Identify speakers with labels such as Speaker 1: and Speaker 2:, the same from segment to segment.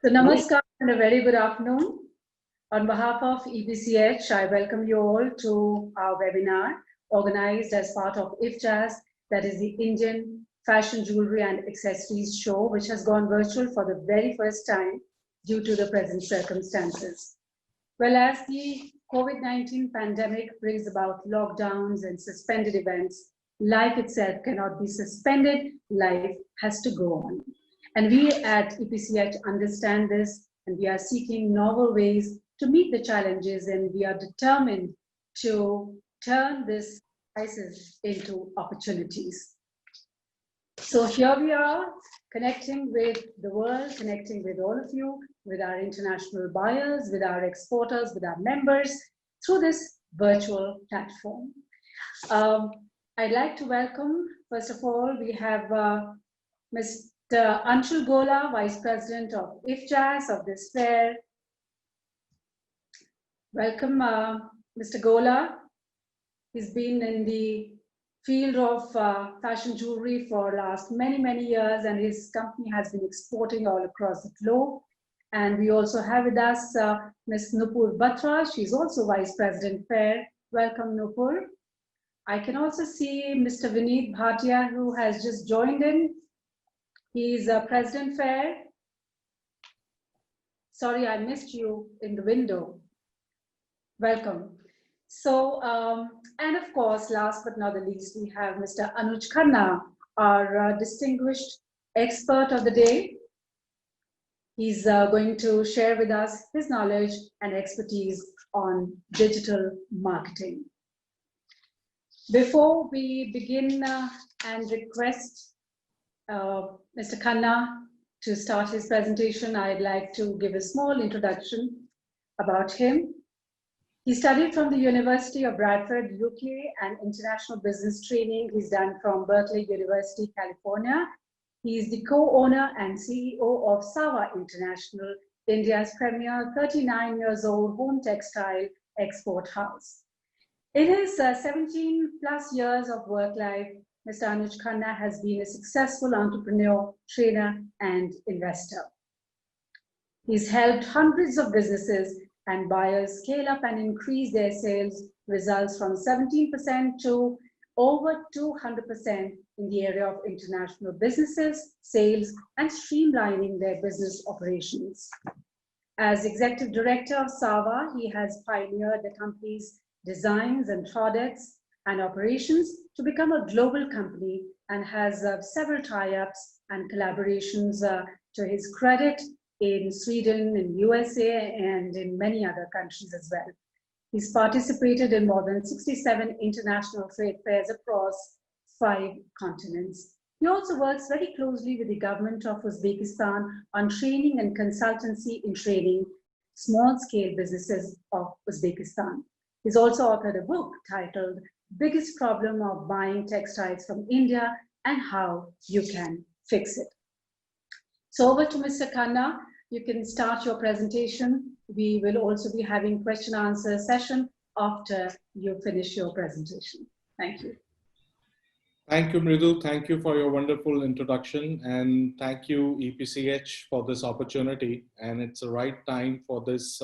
Speaker 1: So namaskar and a very good afternoon. On behalf of EPCH, I welcome you all to our webinar organized as part of IFJAS, that is the Indian Fashion Jewelry and Accessories Show, which has gone virtual for the very first time due to the present circumstances. Well, as the COVID-19 pandemic brings about lockdowns and suspended events, life itself cannot be suspended, life has to go on. And we at EPCH understand this, and we are seeking novel ways to meet the challenges, and we are determined to turn this crisis into opportunities. So here we are, connecting with the world, connecting with all of you, with our international buyers, with our exporters, with our members, through this virtual platform. I'd like to welcome, first of all, we have Mr. Anshul Gola, Vice President of IFJAS of this fair. Welcome, Mr. Gola. He's been in the field of fashion jewelry for last many years, and his company has been exporting all across the globe. And we also have with us Ms. Nupur Batra. She's also Vice President Fair. Welcome, Nupur. I can also see Mr. Vineet Bhatia, who has just joined in. He's President Fair. Sorry, I missed you in the window. Welcome. So, and of course, last but not the least, we have Mr. Anuj Khanna, our distinguished expert of the day. He's going to share with us his knowledge and expertise on digital marketing. Before we begin and request Mr. Khanna to start his presentation, I'd like to give a small introduction about him. He studied from the University of Bradford, UK, and international business training he's done from Berkeley University, California. He is the co-owner and CEO of Sawa International, India's premier 39 years old home textile export house. In his 17 plus years of work life, Mr. Anuj Khanna has been a successful entrepreneur, trainer, and investor. He's helped hundreds of businesses and buyers scale up and increase their sales results from 17% to over 200% in the area of international businesses, sales, and streamlining their business operations. As Executive Director of Sawa, he has pioneered the company's designs and products and operations to become a global company, and has several tie-ups and collaborations to his credit in Sweden, in USA, and in many other countries as well. He's participated in more than 67 international trade fairs across 5 continents. He also works very closely with the government of Uzbekistan on training and consultancy in training small-scale businesses of Uzbekistan. He's also authored a book titled Biggest Problem of Buying Textiles from India and How You Can Fix It. So over to Mr. Khanna. You can start your presentation. We will also be having question answer session after you finish your presentation. Thank you.
Speaker 2: Thank you, Mridu. Thank you for your wonderful introduction, and thank you, EPCH, for this opportunity. And it's the right time for this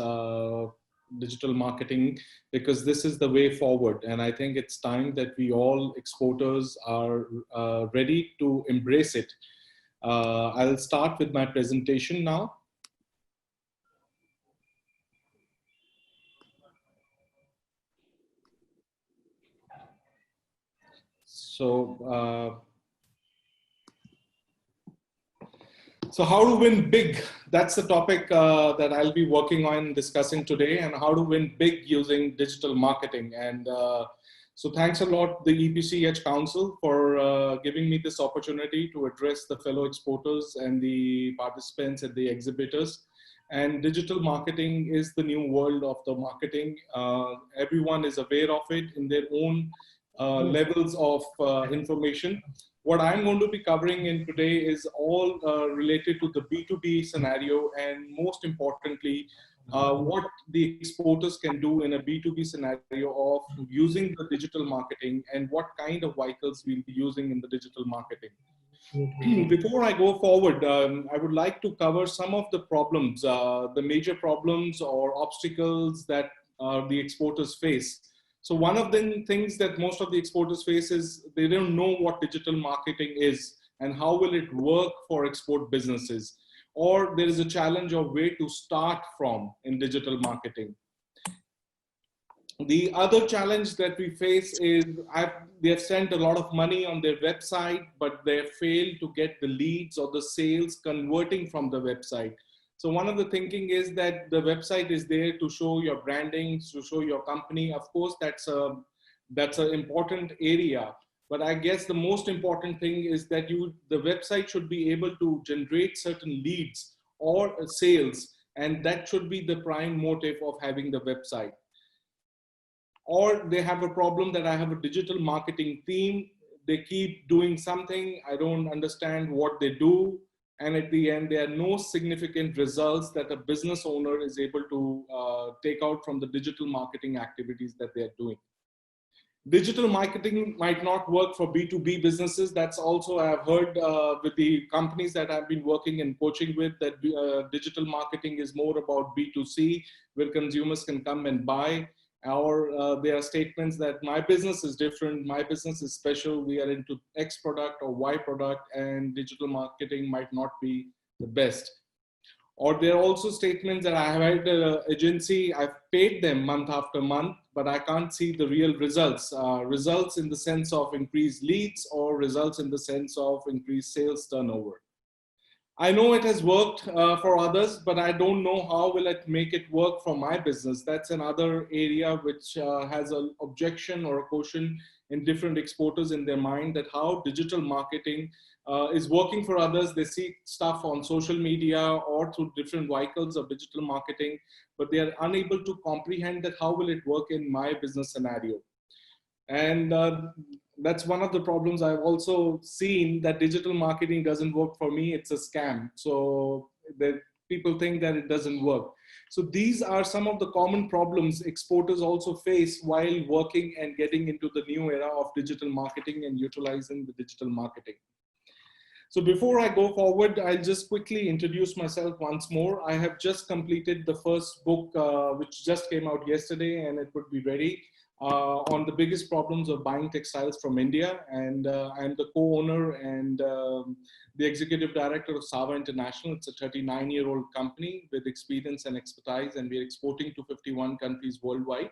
Speaker 2: digital marketing, because this is the way forward. And I think it's time that we all exporters are ready to embrace it. I'll start with my presentation now. So how to win big? That's the topic that I'll be working on discussing today, and how to win big using digital marketing. And so thanks a lot, the EPCH Council, for giving me this opportunity to address the fellow exporters and the participants and the exhibitors. And digital marketing is the new world of the marketing. Everyone is aware of it in their own levels of information. What I'm going to be covering in today is all related to the B2B scenario, and most importantly, what the exporters can do in a B2B scenario of using the digital marketing, and what kind of vehicles we'll be using in the digital marketing. Before I go forward, I would like to cover some of the problems, the major problems or obstacles that the exporters face. So one of the things that most of the exporters face is they don't know what digital marketing is and how will it work for export businesses. Or there is a challenge of where to start from in digital marketing. The other challenge that we face is they have spent a lot of money on their website, but they have failed to get the leads or the sales converting from the website. So one of the thinking is that the website is there to show your branding, to show your company. Of course, that's an important area. But I guess the most important thing is that the website should be able to generate certain leads or sales, and that should be the prime motive of having the website. Or they have a problem that I have a digital marketing team. They keep doing something. I don't understand what they do. And at the end, there are no significant results that a business owner is able to take out from the digital marketing activities that they're doing. Digital marketing might not work for B2B businesses. That's also, I've heard with the companies that I've been working and coaching with, that digital marketing is more about B2C, where consumers can come and buy. Or there are statements that my business is different, my business is special, we are into X product or Y product, and digital marketing might not be the best. Or there are also statements that I have had an agency, I've paid them month after month, but I can't see the real results. Results in the sense of increased leads or results in the sense of increased sales turnover. I know it has worked for others, but I don't know how will it make it work for my business. That's another area which has an objection or a caution in different exporters in their mind, that how digital marketing is working for others. They see stuff on social media or through different vehicles of digital marketing, but they are unable to comprehend that how will it work in my business scenario. And that's one of the problems I've also seen, that digital marketing doesn't work for me. It's a scam. So that people think that it doesn't work. So these are some of the common problems exporters also face while working and getting into the new era of digital marketing and utilizing the digital marketing. So before I go forward, I'll just quickly introduce myself once more. I have just completed the first book, which just came out yesterday, and it would be ready. On the biggest problems of buying textiles from India, and I'm the co-owner and the executive director of Sava International. It's a 39-year-old company with experience and expertise, and we're exporting to 51 countries worldwide.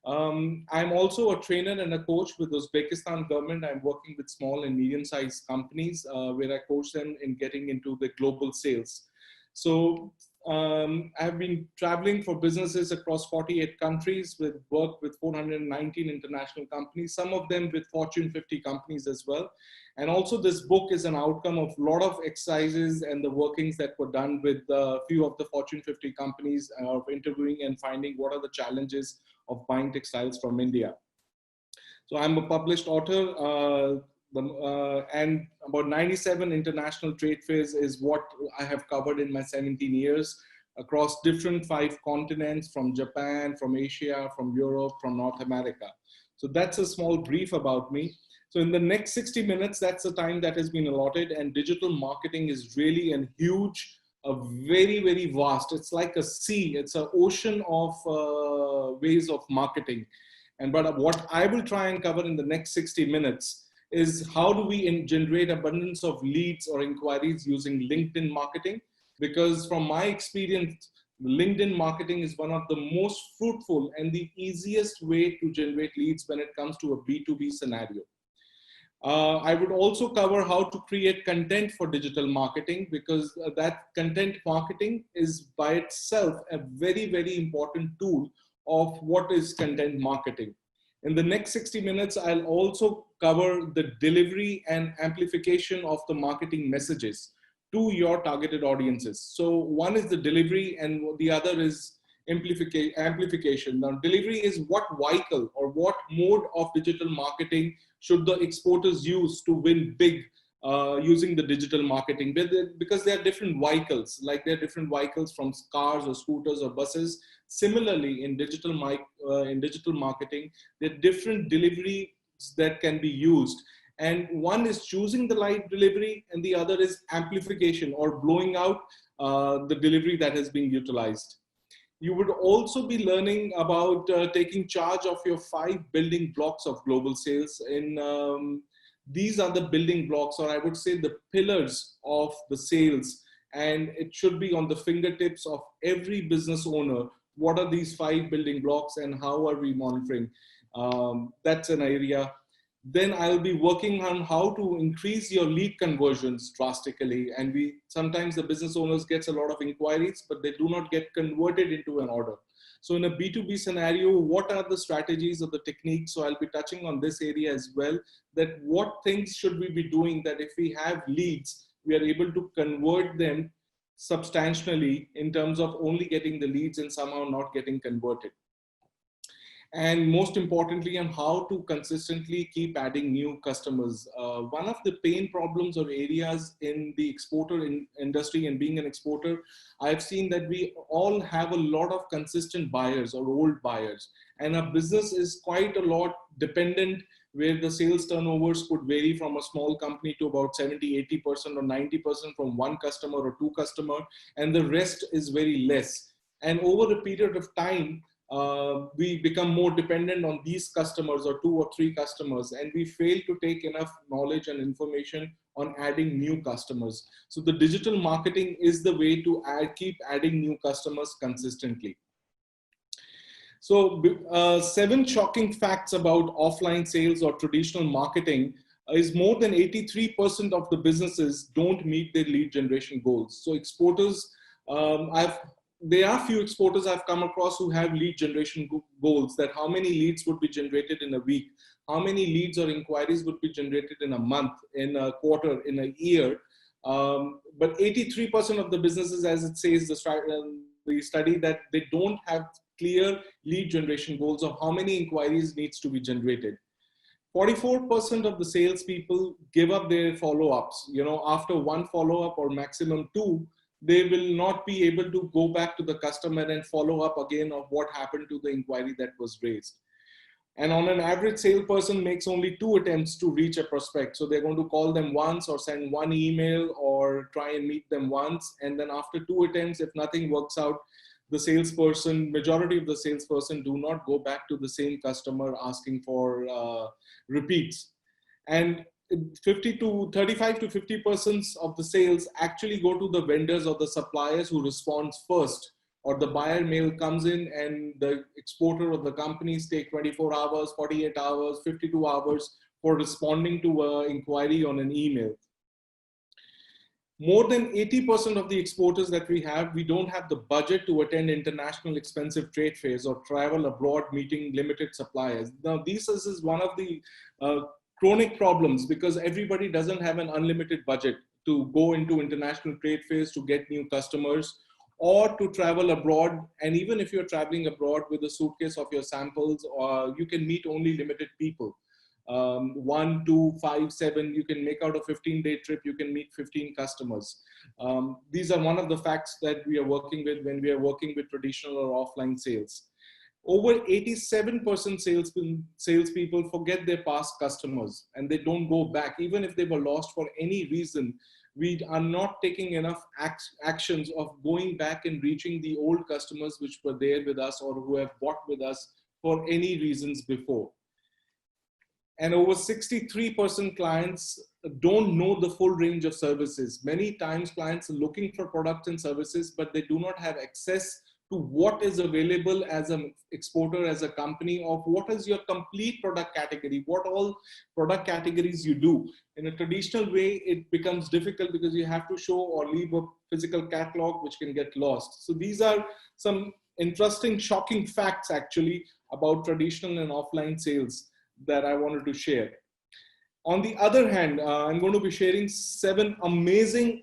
Speaker 2: I'm also a trainer and a coach with Uzbekistan government. I'm working with small and medium-sized companies where I coach them in getting into the global sales. So I've been traveling for businesses across 48 countries, with work with 419 international companies, some of them with Fortune 50 companies as well. And also this book is an outcome of a lot of exercises and the workings that were done with a few of the Fortune 50 companies of interviewing and finding what are the challenges of buying textiles from India. So I'm a published author. And about 97 international trade fairs is what I have covered in my 17 years across different 5 continents, from Japan, from Asia, from Europe, from North America. So that's a small brief about me. So in the next 60 minutes, that's the time that has been allotted, and digital marketing is really a huge, very, very vast. It's like a sea, it's an ocean of ways of marketing. But what I will try and cover in the next 60 minutes is how do we generate abundance of leads or inquiries using LinkedIn marketing? Because from my experience, LinkedIn marketing is one of the most fruitful and the easiest way to generate leads when it comes to a B2B scenario. I would also cover how to create content for digital marketing, because that content marketing is by itself a very, very important tool of what is content marketing. In the next 60 minutes, I'll also cover the delivery and amplification of the marketing messages to your targeted audiences. So one is the delivery and the other is amplification. Now, delivery is what vehicle or what mode of digital marketing should the exporters use to win big using the digital marketing, because there are different vehicles, like there are different vehicles from cars or scooters or buses. Similarly, in digital marketing, there are different deliveries that can be used. And one is choosing the right delivery, and the other is amplification or blowing out the delivery that has been utilized. You would also be learning about taking charge of your 5 building blocks of global sales. These are the building blocks, or I would say the pillars of the sales, and it should be on the fingertips of every business owner. What are these 5 building blocks and how are we monitoring? That's an area. Then I'll be working on how to increase your lead conversions drastically. And sometimes the business owners gets a lot of inquiries, but they do not get converted into an order. So in a B2B scenario, what are the strategies or the techniques? So I'll be touching on this area as well, that what things should we be doing that if we have leads, we are able to convert them substantially in terms of only getting the leads and somehow not getting converted. And most importantly, on how to consistently keep adding new customers. One of the pain problems or areas in the exporter industry and being an exporter, I've seen that we all have a lot of consistent buyers or old buyers, and our business is quite a lot dependent, where the sales turnovers could vary from a small company to about 70, 80% or 90% from one customer or two customer, and the rest is very less. And over a period of time, we become more dependent on these customers or 2 or 3 customers, and we fail to take enough knowledge and information on adding new customers. So the digital marketing is the way to keep adding new customers consistently. So 7 shocking facts about offline sales or traditional marketing is more than 83% of the businesses don't meet their lead generation goals. So exporters, there are few exporters I've come across who have lead generation goals, that how many leads would be generated in a week, how many leads or inquiries would be generated in a month, in a quarter, in a year. But 83% of the businesses, as it says, the study, that they don't have clear lead generation goals of how many inquiries needs to be generated. 44% of the salespeople give up their follow-ups. You know, after 1 follow-up or maximum 2, they will not be able to go back to the customer and follow up again of what happened to the inquiry that was raised. And on an average, salesperson makes only 2 attempts to reach a prospect. So they're going to call them once or send 1 email or try and meet them once. And then after 2 attempts, if nothing works out, the salesperson, majority of the salesperson do not go back to the same customer asking for repeats. And 35 to 50% of the sales actually go to the vendors or the suppliers who responds first, or the buyer mail comes in and the exporter or the companies take 24 hours, 48 hours, 52 hours for responding to an inquiry on an email. More than 80% of the exporters that we don't have the budget to attend international expensive trade fairs or travel abroad meeting limited suppliers. Now, this is one of the chronic problems, because everybody doesn't have an unlimited budget to go into international trade fairs to get new customers or to travel abroad. And even if you're traveling abroad with a suitcase of your samples, you can meet only limited people. 1, 2, 5, 7, you can make out a 15-day trip, you can meet 15 customers. These are one of the facts that we are working with when we are working with traditional or offline sales. Over 87% salespeople forget their past customers and they don't go back. Even if they were lost for any reason, we are not taking enough actions of going back and reaching the old customers which were there with us or who have bought with us for any reasons before. And over 63% clients don't know the full range of services. Many times clients are looking for products and services, but they do not have access to what is available as an exporter, as a company, of what is your complete product category, what all product categories you do. In a traditional way, it becomes difficult because you have to show or leave a physical catalog which can get lost. So these are some interesting, shocking facts actually about traditional and offline sales that I wanted to share. On the other hand, I'm going to be sharing 7 amazing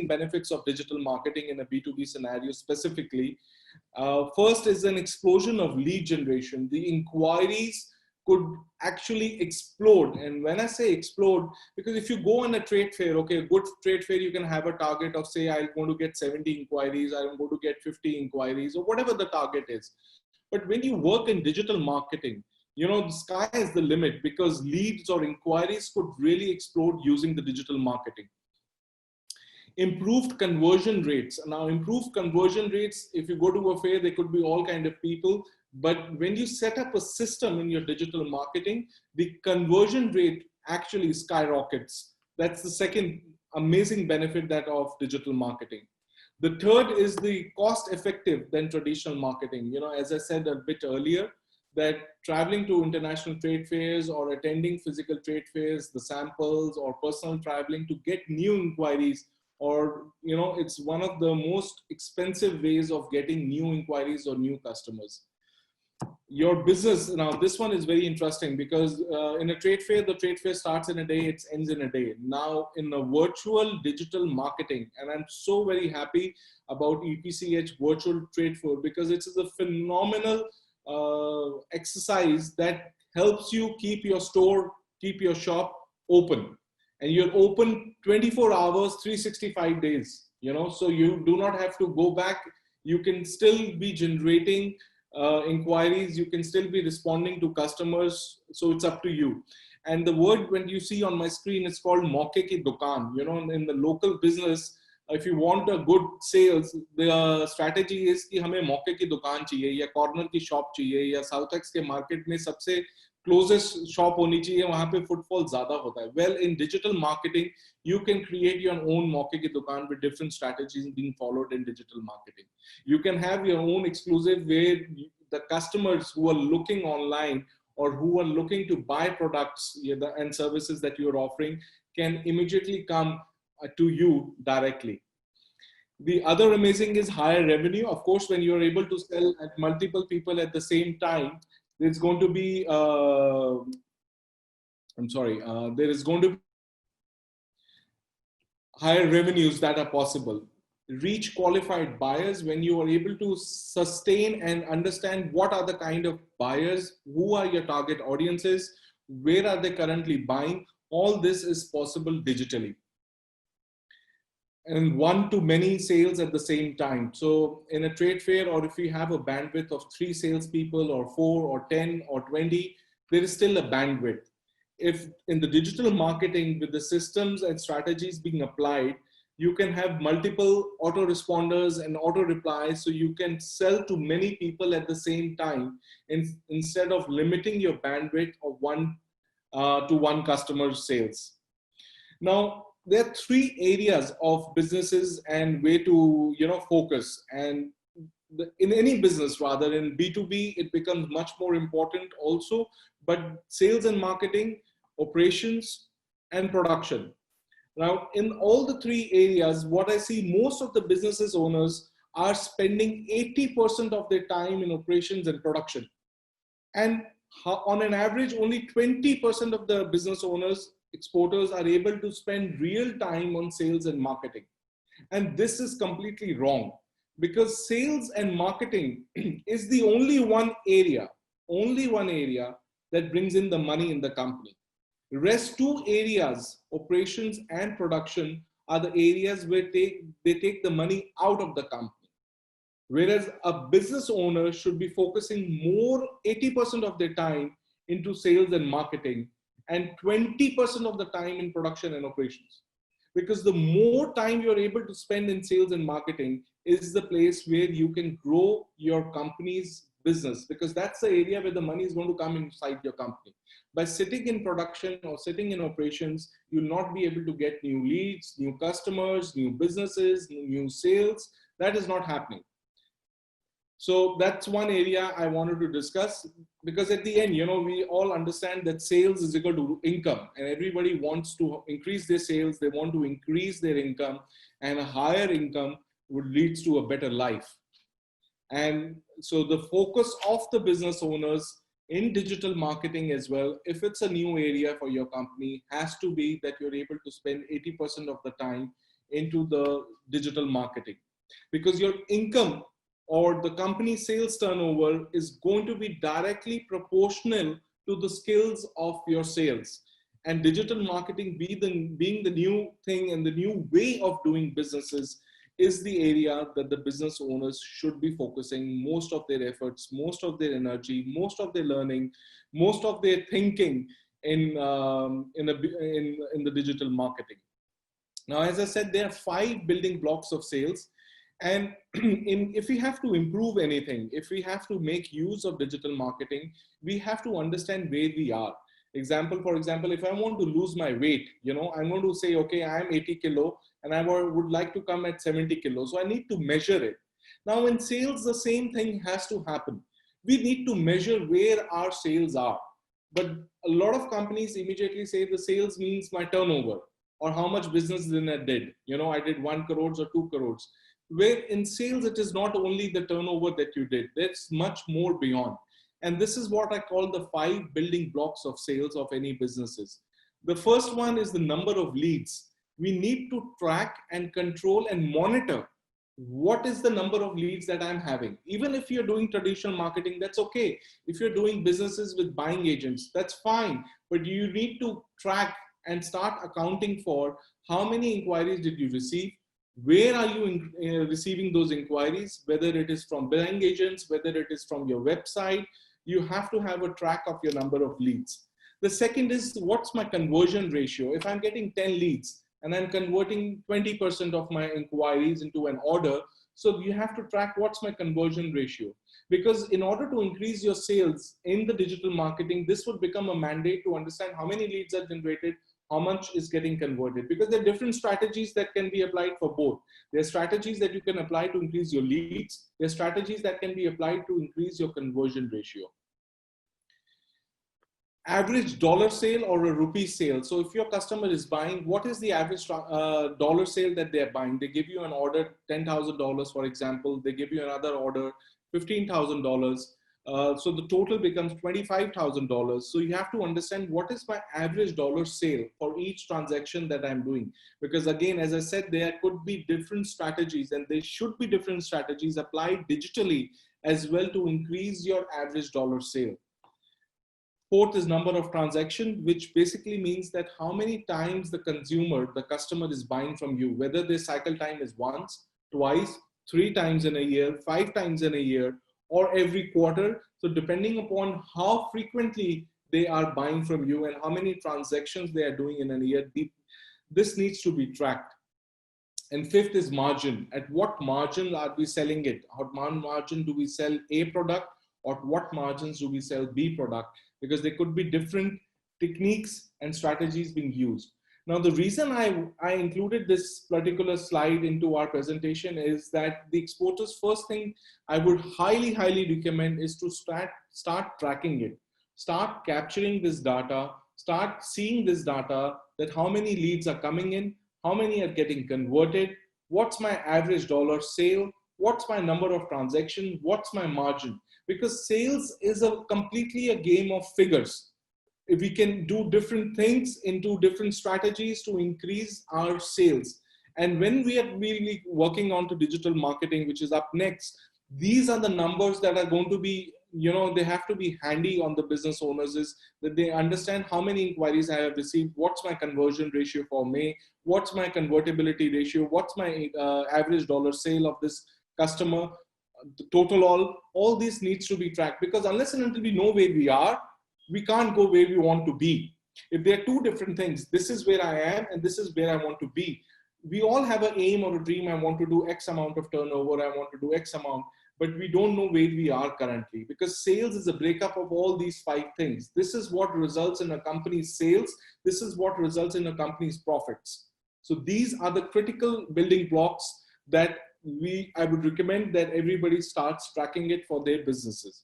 Speaker 2: benefits of digital marketing in a B2B scenario specifically. First is an explosion of lead generation. The inquiries could actually explode. And when I say explode, because if you go on a trade fair, okay, a good trade fair, you can have a target of, say, I'm going to get 70 inquiries, I'm going to get 50 inquiries, or whatever the target is. But when you work in digital marketing, you know, the sky is the limit, because leads or inquiries could really explode using the digital marketing. Improved conversion rates. Now, improved conversion rates, if you go to a fair, there could be all kind of people, but when you set up a system in your digital marketing, the conversion rate actually skyrockets. That's the second amazing benefit that of digital marketing. The third is the cost effective than traditional marketing. You know, as I said a bit earlier, that traveling to international trade fairs or attending physical trade fairs, the samples or personal traveling to get new inquiries, or, you know, it's one of the most expensive ways of getting new inquiries or new customers. Your business, now this one is very interesting, because in a trade fair, the trade fair starts in a day, it ends in a day. Now in a virtual digital marketing, and I'm so very happy about EPCH virtual trade fair, because it is a phenomenal exercise that helps you keep your store, keep your shop open. And you're open 24 hours, 365 days, you know, so you do not have to go back. You can still be generating inquiries, you can still be responding to customers, so it's up to you. And the word when you see on my screen, it's called Mauke Ki Dukaan. You know, in the local business, if you want a good sales, the strategy is कि हमें मौके की दुकान चाहिए, या corner की shop चाहिए, या साउथ एक्स के मार्केट में सबसे क्लोजेस्ट शॉप होनी चाहिए, वहां पे फुटफॉल ज्यादा होता है. Well, in digital marketing, you can create your own मौके की दुकान with different strategies being followed in digital marketing. You can have your own exclusive where the customers who are looking online or who are looking to buy products and services that you're offering can immediately come to you directly. The other amazing is higher revenue. Of course, when you're able to sell at multiple people at the same time, there's going to be, there is going to be higher revenues that are possible. Reach qualified buyers. When you are able to sustain and understand what are the kind of buyers, who are your target audiences, where are they currently buying, all this is possible digitally. And one-to-many sales at the same time. So in a trade fair, or if you have a bandwidth of 3 salespeople or 4 or 10 or 20, there is still a bandwidth. If in the digital marketing, with the systems and strategies being applied, you can have multiple autoresponders and auto replies, so you can sell to many people at the same time, instead of limiting your bandwidth of 1 to 1 customer sales. Now, there are 3 areas of businesses and way to, you know, focus. And in any business, rather in B2B, it becomes much more important also, but sales and marketing, operations, and production. Now, in all the 3 areas, what I see, most of the businesses owners are spending 80% of their time in operations and production. And on an average, only 20% of the business owners, exporters, are able to spend real time on sales and marketing. And this is completely wrong, because sales and marketing is the only one area that brings in the money in the company. The rest 2 areas, operations and production, are the areas where they take the money out of the company. Whereas a business owner should be focusing more, 80% of their time into sales and marketing, and 20% of the time in production and operations. Because the more time you're able to spend in sales and marketing is the place where you can grow your company's business, because that's the area where the money is going to come inside your company. By sitting in production or sitting in operations, you'll not be able to get new leads, new customers, new businesses, new sales. That is not happening. So that's one area I wanted to discuss, because at the end, you know, we all understand that sales is equal to income, and everybody wants to increase their sales. They want to increase their income, and a higher income would lead to a better life. And so the focus of the business owners in digital marketing as well, if it's a new area for your company, has to be that you're able to spend 80% of the time into the digital marketing, because your income or the company sales turnover is going to be directly proportional to the skills of your sales. And digital marketing being the new thing and the new way of doing businesses is the area that the business owners should be focusing most of their efforts, most of their energy, most of their learning, most of their thinking in the digital marketing. Now, as I said, there are 5 building blocks of sales. And if we have to improve anything, if we have to make use of digital marketing, we have to understand where we are. For example, if I want to lose my weight, I'm going to say, okay, I'm 80 kilo and I would like to come at 70 kilos. So I need to measure it. Now in sales, the same thing has to happen. We need to measure where our sales are. But a lot of companies immediately say the sales means my turnover or how much business then I did. I did 1 crores or 2 crores. Where in sales, it is not only the turnover that you did, there's much more beyond. And this is what I call the 5 building blocks of sales of any businesses. The first one is the number of leads. We need to track and control and monitor what is the number of leads that I'm having. Even if you're doing traditional marketing, that's okay. If you're doing businesses with buying agents, that's fine. But you need to track and start accounting for how many inquiries did you receive, where are you receiving those inquiries, whether it is from buying agents, whether it is from your website. You have to have a track of your number of leads. The second is, what's my conversion ratio? If I'm getting 10 leads and I'm converting 20% of my inquiries into an order, so you have to track what's my conversion ratio. Because in order to increase your sales in the digital marketing, this would become a mandate to understand how many leads are generated, how much is getting converted, because there are different strategies that can be applied for both. There are strategies that you can apply to increase your leads. There are strategies that can be applied to increase your conversion ratio. Average dollar sale or a rupee sale. So if your customer is buying, what is the average dollar sale that they're buying? They give you an order, $10,000, for example. They give you another order, $15,000. So the total becomes $25,000. So you have to understand what is my average dollar sale for each transaction that I'm doing. Because again, as I said, there could be different strategies, and there should be different strategies applied digitally as well to increase your average dollar sale. Fourth is number of transactions, which basically means that how many times the customer is buying from you, whether their cycle time is once, twice, 3 times in a year, 5 times in a year, or every quarter. So depending upon how frequently they are buying from you and how many transactions they are doing in a year, this needs to be tracked. And fifth is margin. At what margin are we selling it? What margin do we sell A product, or what margins do we sell B product? Because there could be different techniques and strategies being used. Now, the reason I included this particular slide into our presentation is that the exporters, first thing I would highly recommend is to start tracking it. Start capturing this data, start seeing this data, that how many leads are coming in, how many are getting converted, what's my average dollar sale, what's my number of transactions, what's my margin. Because sales is completely a game of figures. If we can do different things into different strategies to increase our sales. And when we are really working on to digital marketing, which is up next, these are the numbers that are going to be, they have to be handy on the business owners, is that they understand how many inquiries I have received, what's my conversion ratio for May, what's my convertibility ratio, what's my average dollar sale of this customer, the total all this needs to be tracked, because unless and until we know where we are, we can't go where we want to be. If there are two different things, this is where I am and this is where I want to be. We all have an aim or a dream. I want to do X amount of turnover. I want to do X amount, but we don't know where we are currently, because sales is a breakup of all these 5 things. This is what results in a company's sales. This is what results in a company's profits. So these are the critical building blocks that I would recommend that everybody starts tracking it for their businesses.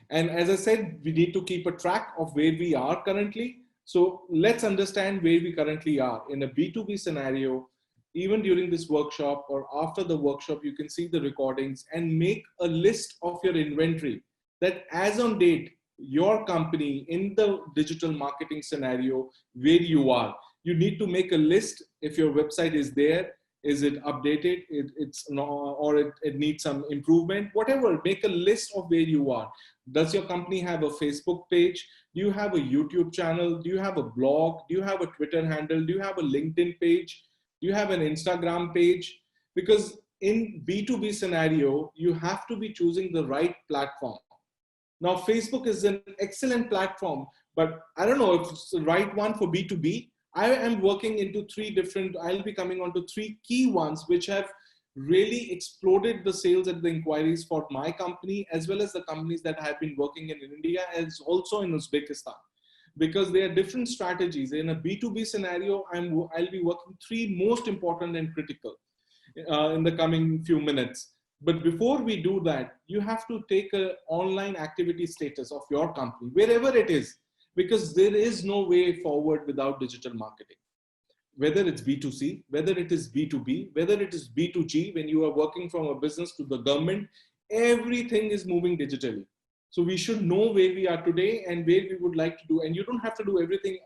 Speaker 2: And as I said, we need to keep a track of where we are currently. So let's understand where we currently are in a B2B scenario. Even during this workshop or after the workshop, you can see the recordings and make a list of your inventory, that as on date, your company in the digital marketing scenario, where you are. You need to make a list. If your website is there, is it updated? It needs some improvement, whatever. Make a list of where you are. Does your company have a Facebook page? Do you have a YouTube channel? Do you have a blog? Do you have a Twitter handle? Do you have a LinkedIn page? Do you have an Instagram page? Because in B2B scenario, you have to be choosing the right platform. Now, Facebook is an excellent platform, but I don't know if it's the right one for B2B. I am working into I'll be coming on to three key ones, which have really exploded the sales and the inquiries for my company, as well as the companies that have been working in India, as also in Uzbekistan. Because there are different strategies. In a B2B scenario, I'll be working three most important and critical in the coming few minutes. But before we do that, you have to take an online activity status of your company, wherever it is, because there is no way forward without digital marketing. Whether it's B2C, whether it is B2B, whether it is B2G, when you are working from a business to the government, everything is moving digitally. So we should know where we are today and where we would like to do. And you don't have to do everything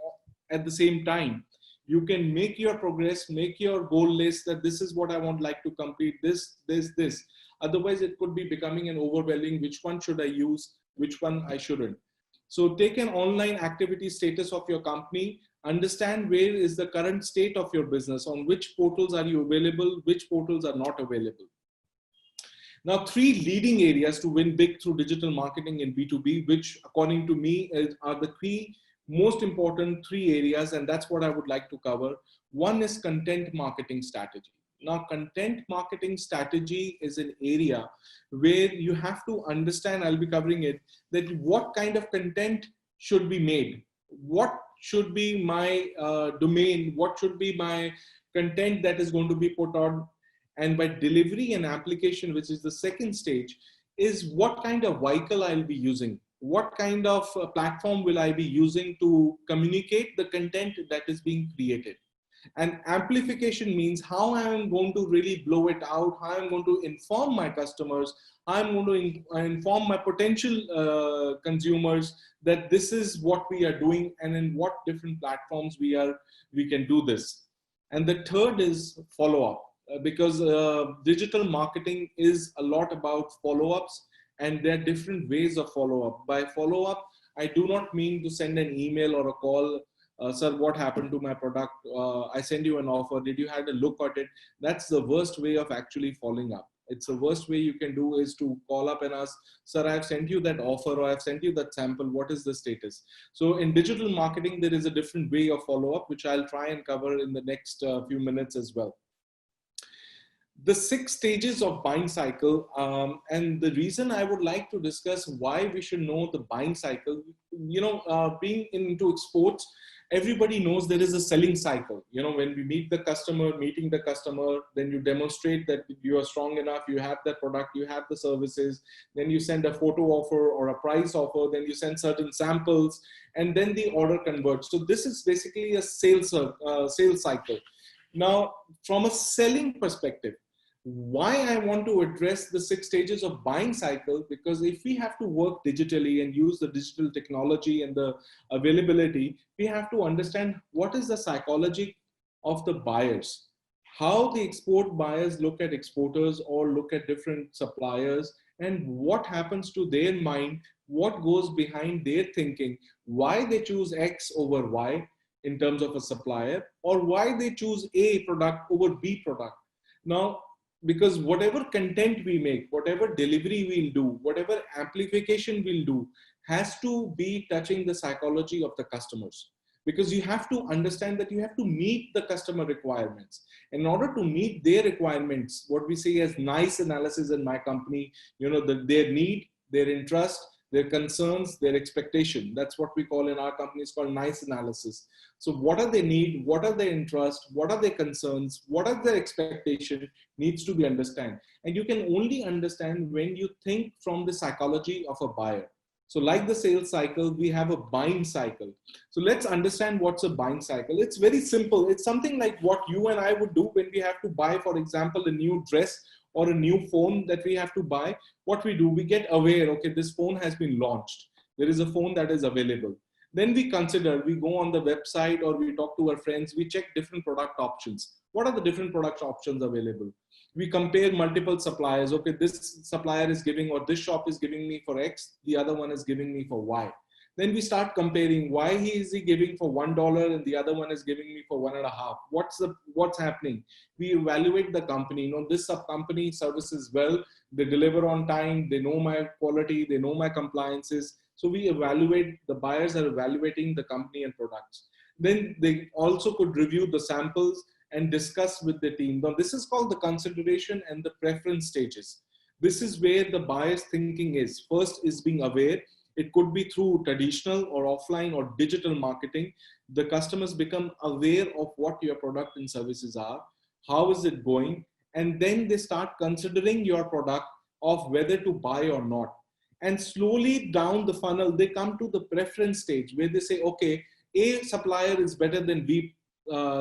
Speaker 2: at the same time. You can make your progress, make your goal list that this is what I want like to complete, this. Otherwise, it could be becoming an overwhelming, which one should I use, which one I shouldn't. So take an online activity status of your company, understand where is the current state of your business, on which portals are you available, which portals are not available. Now, three leading areas to win big through digital marketing in B2B, which according to me are the three most important three areas, and that's what I would like to cover. One is content marketing strategy. Now, content marketing strategy is an area where you have to understand, I'll be covering it, that what kind of content should be made, what should be my domain, what should be my content that is going to be put on. And by delivery and application, which is the second stage, is what kind of vehicle I'll be using. What kind of platform will I be using to communicate the content that is being created? And amplification means how I am going to really blow it out, how I'm going to inform my customers, how I'm going to inform my potential consumers that this is what we are doing and in what different platforms we can do this. And the third is follow-up. Because digital marketing is a lot about follow-ups, and there are different ways of follow-up. By follow-up, I do not mean to send an email or a call, sir, what happened to my product? I send you an offer. Did you have a look at it? That's the worst way of actually following up. It's the worst way you can do is to call up and ask, sir, I've sent you that offer or I've sent you that sample. What is the status? So in digital marketing, there is a different way of follow-up, which I'll try and cover in the next few minutes as well. The 6 stages of buying cycle, and the reason I would like to discuss why we should know the buying cycle, being into exports, everybody knows there is a selling cycle. When we meeting the customer, then you demonstrate that you are strong enough, you have the product, you have the services, then you send a photo offer or a price offer, then you send certain samples, and then the order converts. So this is basically a sales cycle. Now, from a selling perspective, why I want to address the 6 stages of buying cycle, because if we have to work digitally and use the digital technology and the availability, we have to understand what is the psychology of the buyers, how the export buyers look at exporters or look at different suppliers, and what happens to their mind, what goes behind their thinking, why they choose X over Y in terms of a supplier, or why they choose A product over B product. Now, because whatever content we make, whatever delivery we'll do, whatever amplification we'll do, has to be touching the psychology of the customers. Because you have to understand that you have to meet the customer requirements. In order to meet their requirements, what we say as NICE analysis in my company, their need, their interest, their concerns, their expectation. That's what we call in our company, it's called NICE analysis. So what are their need? What are their interests? What are their concerns? What are their expectation needs to be understood. And you can only understand when you think from the psychology of a buyer. So like the sales cycle, we have a buying cycle. So let's understand what's a buying cycle. It's very simple. It's something like what you and I would do when we have to buy, for example, a new dress or a new phone that we have to buy. What we do, we get aware, okay, this phone has been launched. There is a phone that is available. Then we consider, we go on the website or we talk to our friends, we check different product options. What are the different product options available? We compare multiple suppliers. Okay, this supplier is giving, or this shop is giving me for X, the other one is giving me for Y. Then we start comparing, why is he giving for $1 and the other one is giving me for 1.5? What's happening? We evaluate the company. This sub company services well, they deliver on time, they know my quality, they know my compliances. So we evaluate, the buyers are evaluating the company and products. Then they also could review the samples and discuss with the team. Now this is called the consideration and the preference stages. This is where the buyer's thinking is. First is being aware. It could be through traditional or offline or digital marketing. The customers become aware of what your product and services are, how is it going, and then they start considering your product of whether to buy or not. And slowly down the funnel, they come to the preference stage where they say, okay, A supplier is better than B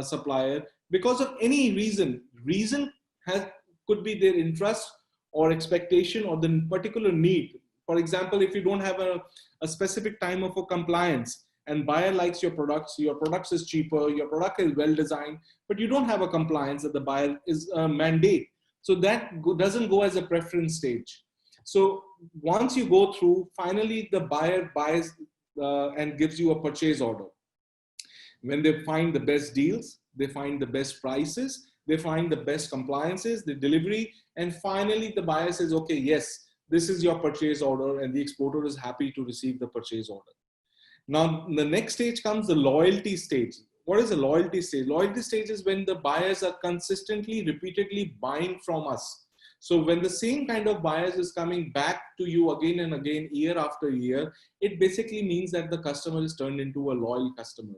Speaker 2: supplier because of any reason. Reason could be their interest or expectation or the particular need. For example, if you don't have a specific time of a compliance and buyer likes your products is cheaper, your product is well designed, but you don't have a compliance that the buyer is a mandate. So that doesn't go as a preference stage. So once you go through, finally the buyer buys and gives you a purchase order. When they find the best deals, they find the best prices, they find the best compliances, the delivery, and finally the buyer says, okay, yes, this is your purchase order, and the exporter is happy to receive the purchase order. Now, the next stage comes the loyalty stage. What is a loyalty stage? Loyalty stage is when the buyers are consistently, repeatedly buying from us. So when the same kind of buyers is coming back to you again and again, year after year, it basically means that the customer is turned into a loyal customer.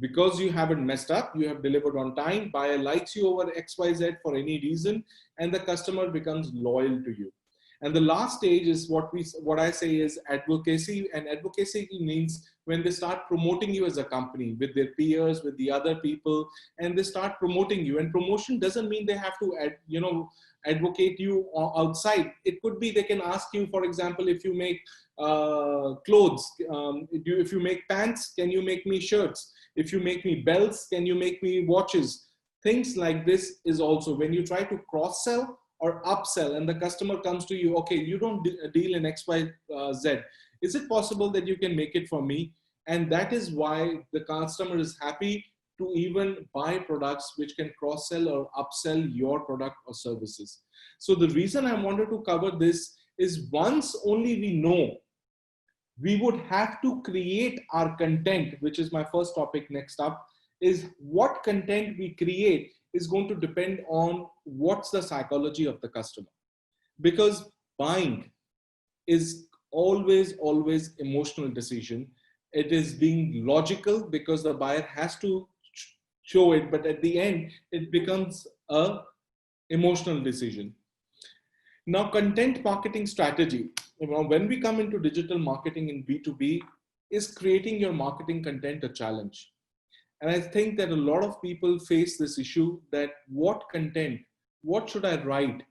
Speaker 2: Because you haven't messed up, you have delivered on time, buyer likes you over XYZ for any reason, and the customer becomes loyal to you. And the last stage is what I say is advocacy. And advocacy means when they start promoting you as a company with their peers, with the other people, and they start promoting you. And promotion doesn't mean they have to advocate you outside. It could be they can ask you, for example, if you make clothes, if you make pants, can you make me shirts? If you make me belts, can you make me watches? Things like this is also when you try to cross-sell or upsell and the customer comes to you, okay, you don't deal in XYZ. Is it possible that you can make it for me? And that is why the customer is happy to even buy products which can cross-sell or upsell your product or services. So the reason I wanted to cover this is once only we know, we would have to create our content, which is my first topic next up, is what content we create is going to depend on what's the psychology of the customer. Because buying is always emotional decision. It is being logical because the buyer has to show it, but at the end, it becomes a emotional decision. Now, content marketing strategy. When we come into digital marketing in B2B, is creating your marketing content a challenge. And I think that a lot of people face this issue that what content, what should I write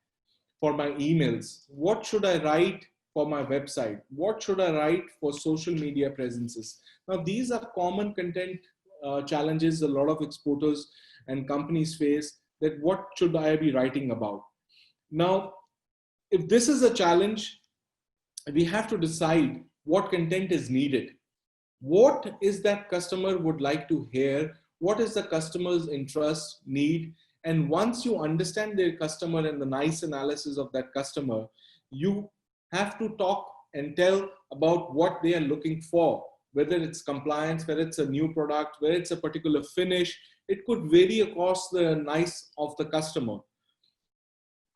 Speaker 2: for my emails? What should I write for my website? What should I write for social media presences? Now, these are common content challenges a lot of exporters and companies face, that what should I be writing about? Now, if this is a challenge, we have to decide what content is needed. What is that customer would like to hear? What is the customer's interest, need? And once you understand their customer and the nice analysis of that customer, you have to talk and tell about what they are looking for, whether it's compliance, whether it's a new product, whether it's a particular finish. It could vary across the nice of the customer.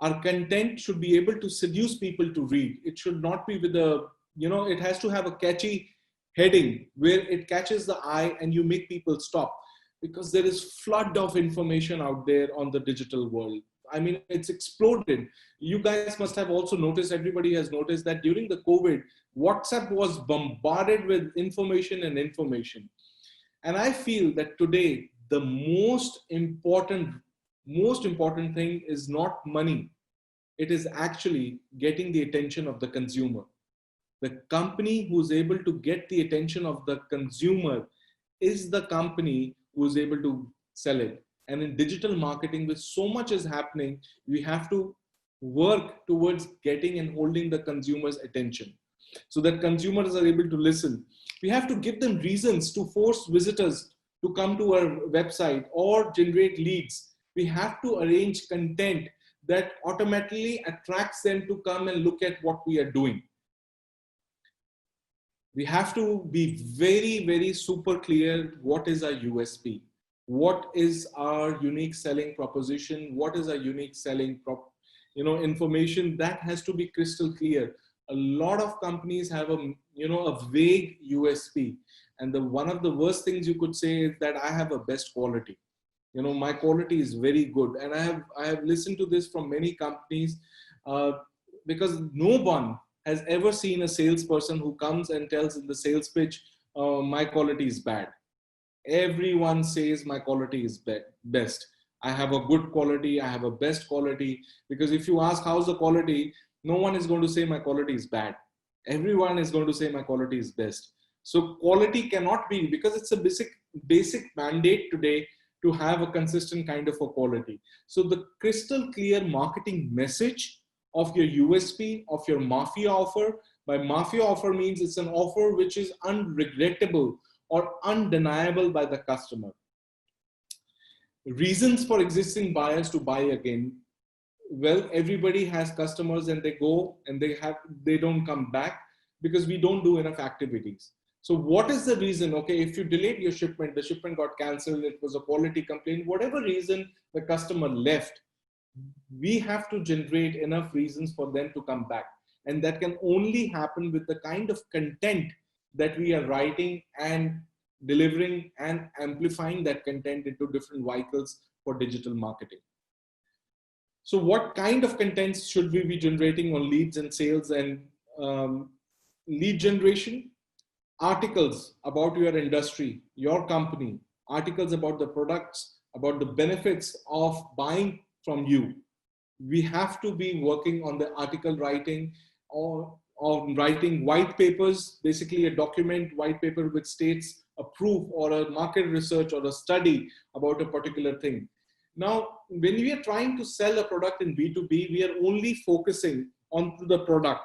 Speaker 2: Our content should be able to seduce people to read. It should not be with a, it has to have a catchy heading where it catches the eye and you make people stop, because there is flood of information out there on the digital world. I mean, it's exploded. You guys must have also noticed, everybody has noticed that during the COVID, WhatsApp was bombarded with information and information. And I feel that today, the most important thing is not money. It is actually getting the attention of the consumer. The company who's able to get the attention of the consumer is the company who's able to sell it. And in digital marketing, with so much is happening, we have to work towards getting and holding the consumer's attention so that consumers are able to listen. We have to give them reasons to force visitors to come to our website or generate leads. We have to arrange content that automatically attracts them to come and look at what we are doing. We have to be very, very super clear. What is our USP? What is our unique selling proposition? What is our unique selling information? That has to be crystal clear. A lot of companies have a vague USP, and one of the worst things you could say is that I have a best quality. My quality is very good, and I have listened to this from many companies, because no one has ever seen a salesperson who comes and tells in the sales pitch, my quality is bad. Everyone says my quality is best. I have a good quality, I have a best quality, because if you ask how's the quality, no one is going to say my quality is bad. Everyone is going to say my quality is best. So quality cannot be, because it's a basic mandate today to have a consistent kind of a quality. So the crystal clear marketing message of your USP, of your Mafia offer. By Mafia offer means it's an offer which is unregrettable or undeniable by the customer. Reasons for existing buyers to buy again. Well, everybody has customers and they go and they don't come back because we don't do enough activities. So what is the reason? Okay, if you delayed your shipment, the shipment got cancelled, it was a quality complaint, whatever reason the customer left, we have to generate enough reasons for them to come back. And that can only happen with the kind of content that we are writing and delivering and amplifying that content into different vehicles for digital marketing. So what kind of contents should we be generating on leads and sales and lead generation? Articles about your industry, your company, articles about the products, about the benefits of buying from you. We have to be working on the article writing or writing white papers, basically a document, white paper which states a proof or a market research or a study about a particular thing. Now, when we are trying to sell a product in B2B, we are only focusing on the product.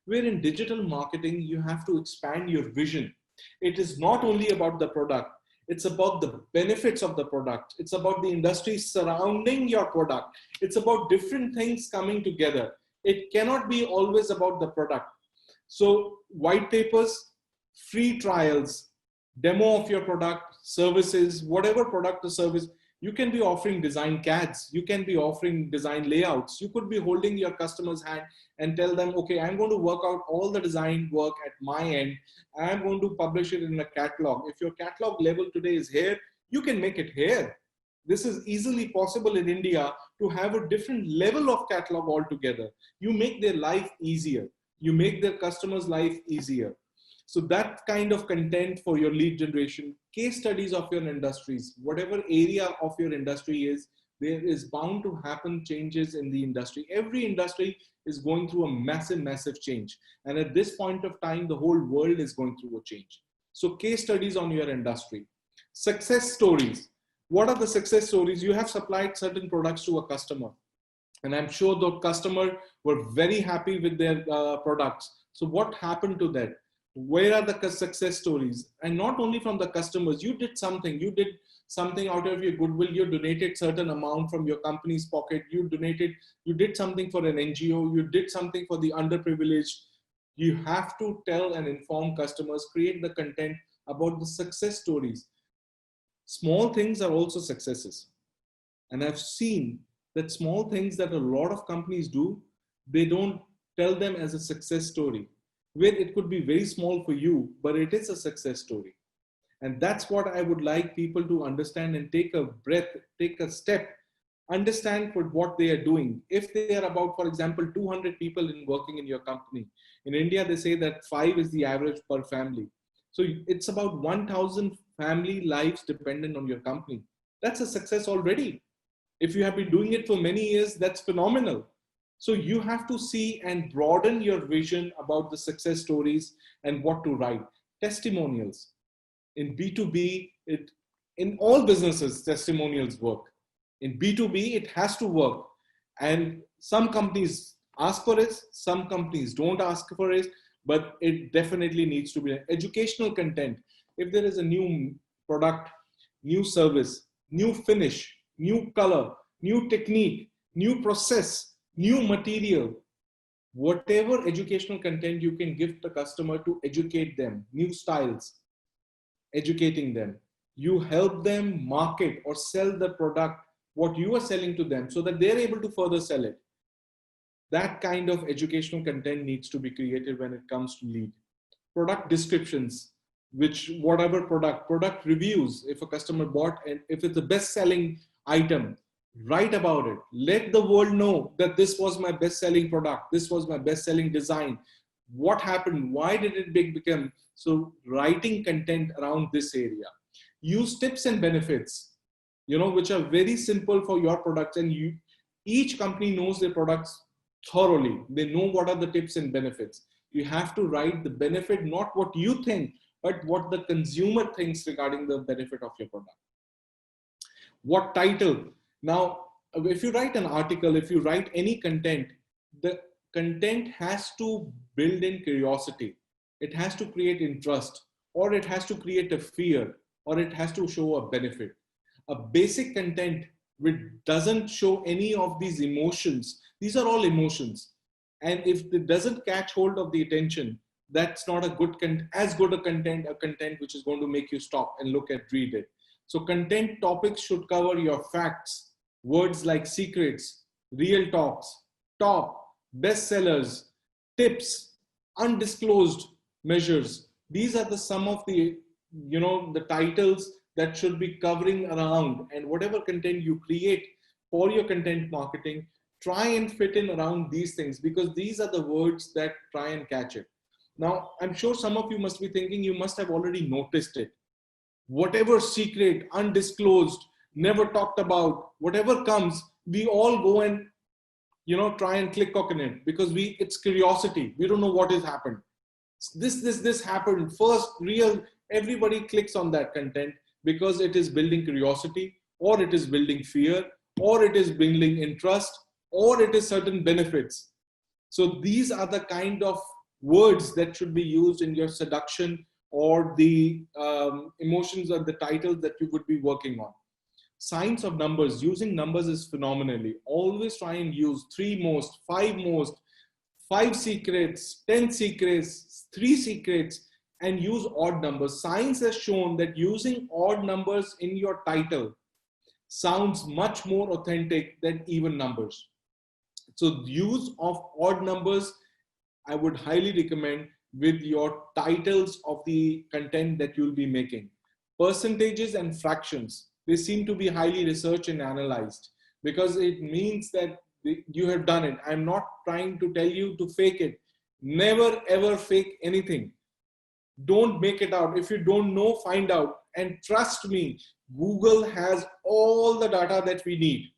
Speaker 2: Where in digital marketing, you have to expand your vision. It is not only about the product, it's about the benefits of the product. It's about the industry surrounding your product. It's about different things coming together. It cannot be always about the product. So white papers, free trials, demo of your product, services, whatever product or service. You can be offering design CADs. You can be offering design layouts. You could be holding your customer's hand and tell them, okay, I'm going to work out all the design work at my end. I'm going to publish it in a catalog. If your catalog level today is here, you can make it here. This is easily possible in India to have a different level of catalog altogether. You make their life easier. You make their customers' life easier. So that kind of content for your lead generation, case studies of your industries, whatever area of your industry is, there is bound to happen changes in the industry. Every industry is going through a massive, massive change. And at this point of time, the whole world is going through a change. So case studies on your industry. Success stories. What are the success stories? You have supplied certain products to a customer. And I'm sure the customer were very happy with their products. So what happened to that? Where are the success stories? And not only from the customers, you did something out of your goodwill, you donated certain amount from your company's pocket, you did something for an NGO, you did something for the underprivileged. You have to tell and inform customers, create the content about the success stories. Small things are also successes. And I've seen that small things that a lot of companies do, they don't tell them as a success story. Where it could be very small for you, but it is a success story. And that's what I would like people to understand and take a breath, take a step, understand what they are doing. If they are about, for example, 200 people working in your company, in India, they say that 5 is the average per family. So it's about 1,000 family lives dependent on your company. That's a success already. If you have been doing it for many years, that's phenomenal. So you have to see and broaden your vision about the success stories and what to write. Testimonials. In B2B, in all businesses, testimonials work. In B2B, it has to work. And some companies ask for it, some companies don't ask for it. but it definitely needs to be educational content. If there is a new product, new service, new finish, new color, new technique, new process, new material, whatever educational content you can give the customer to educate them, new styles, educating them, you help them market or sell the product, what you are selling to them, so that they're able to further sell it. That kind of educational content needs to be created when it comes to lead. Product descriptions, which whatever product reviews, if a customer bought and if it's the best selling item, write about it. Let the world know that this was my best selling product. This was my best selling design. What happened? Why did it become? So writing content around this area. Use tips and benefits, which are very simple for your products, and each company knows their products thoroughly. They know what are the tips and benefits. You have to write the benefit, not what you think, but what the consumer thinks regarding the benefit of your product. What title? Now, if you write an article, if you write any content, the content has to build in curiosity. It has to create interest, or it has to create a fear, or it has to show a benefit. A basic content which doesn't show any of these emotions, these are all emotions. And if it doesn't catch hold of the attention, that's not a content which is going to make you stop and read it. So content topics should cover your facts, words like secrets, real talks, top, bestsellers, tips, undisclosed measures. These are some of the, the titles that should be covering around, and whatever content you create for your content marketing, try and fit in around these things, because these are the words that try and catch it. Now, I'm sure some of you must be thinking, you must have already noticed it. Whatever secret, undisclosed, never talked about, whatever comes, we all go and, try and click on it, because it's curiosity. We don't know what has happened. This happened first, real, everybody clicks on that content because it is building curiosity, or it is building fear, or it is building interest, or it is certain benefits. So these are the kind of words that should be used in your seduction or the emotions or the titles that you would be working on. Science of numbers, using numbers is phenomenally. Always try and use 3 most, 5 most, 5 secrets, 10 secrets, 3 secrets, and use odd numbers. Science has shown that using odd numbers in your title sounds much more authentic than even numbers. So use of odd numbers, I would highly recommend with your titles of the content that you'll be making. Percentages and fractions, they seem to be highly researched and analyzed, because it means that you have done it. I'm not trying to tell you to fake it. Never ever fake anything. Don't make it out. If you don't know, find out. And trust me, Google has all the data that we need.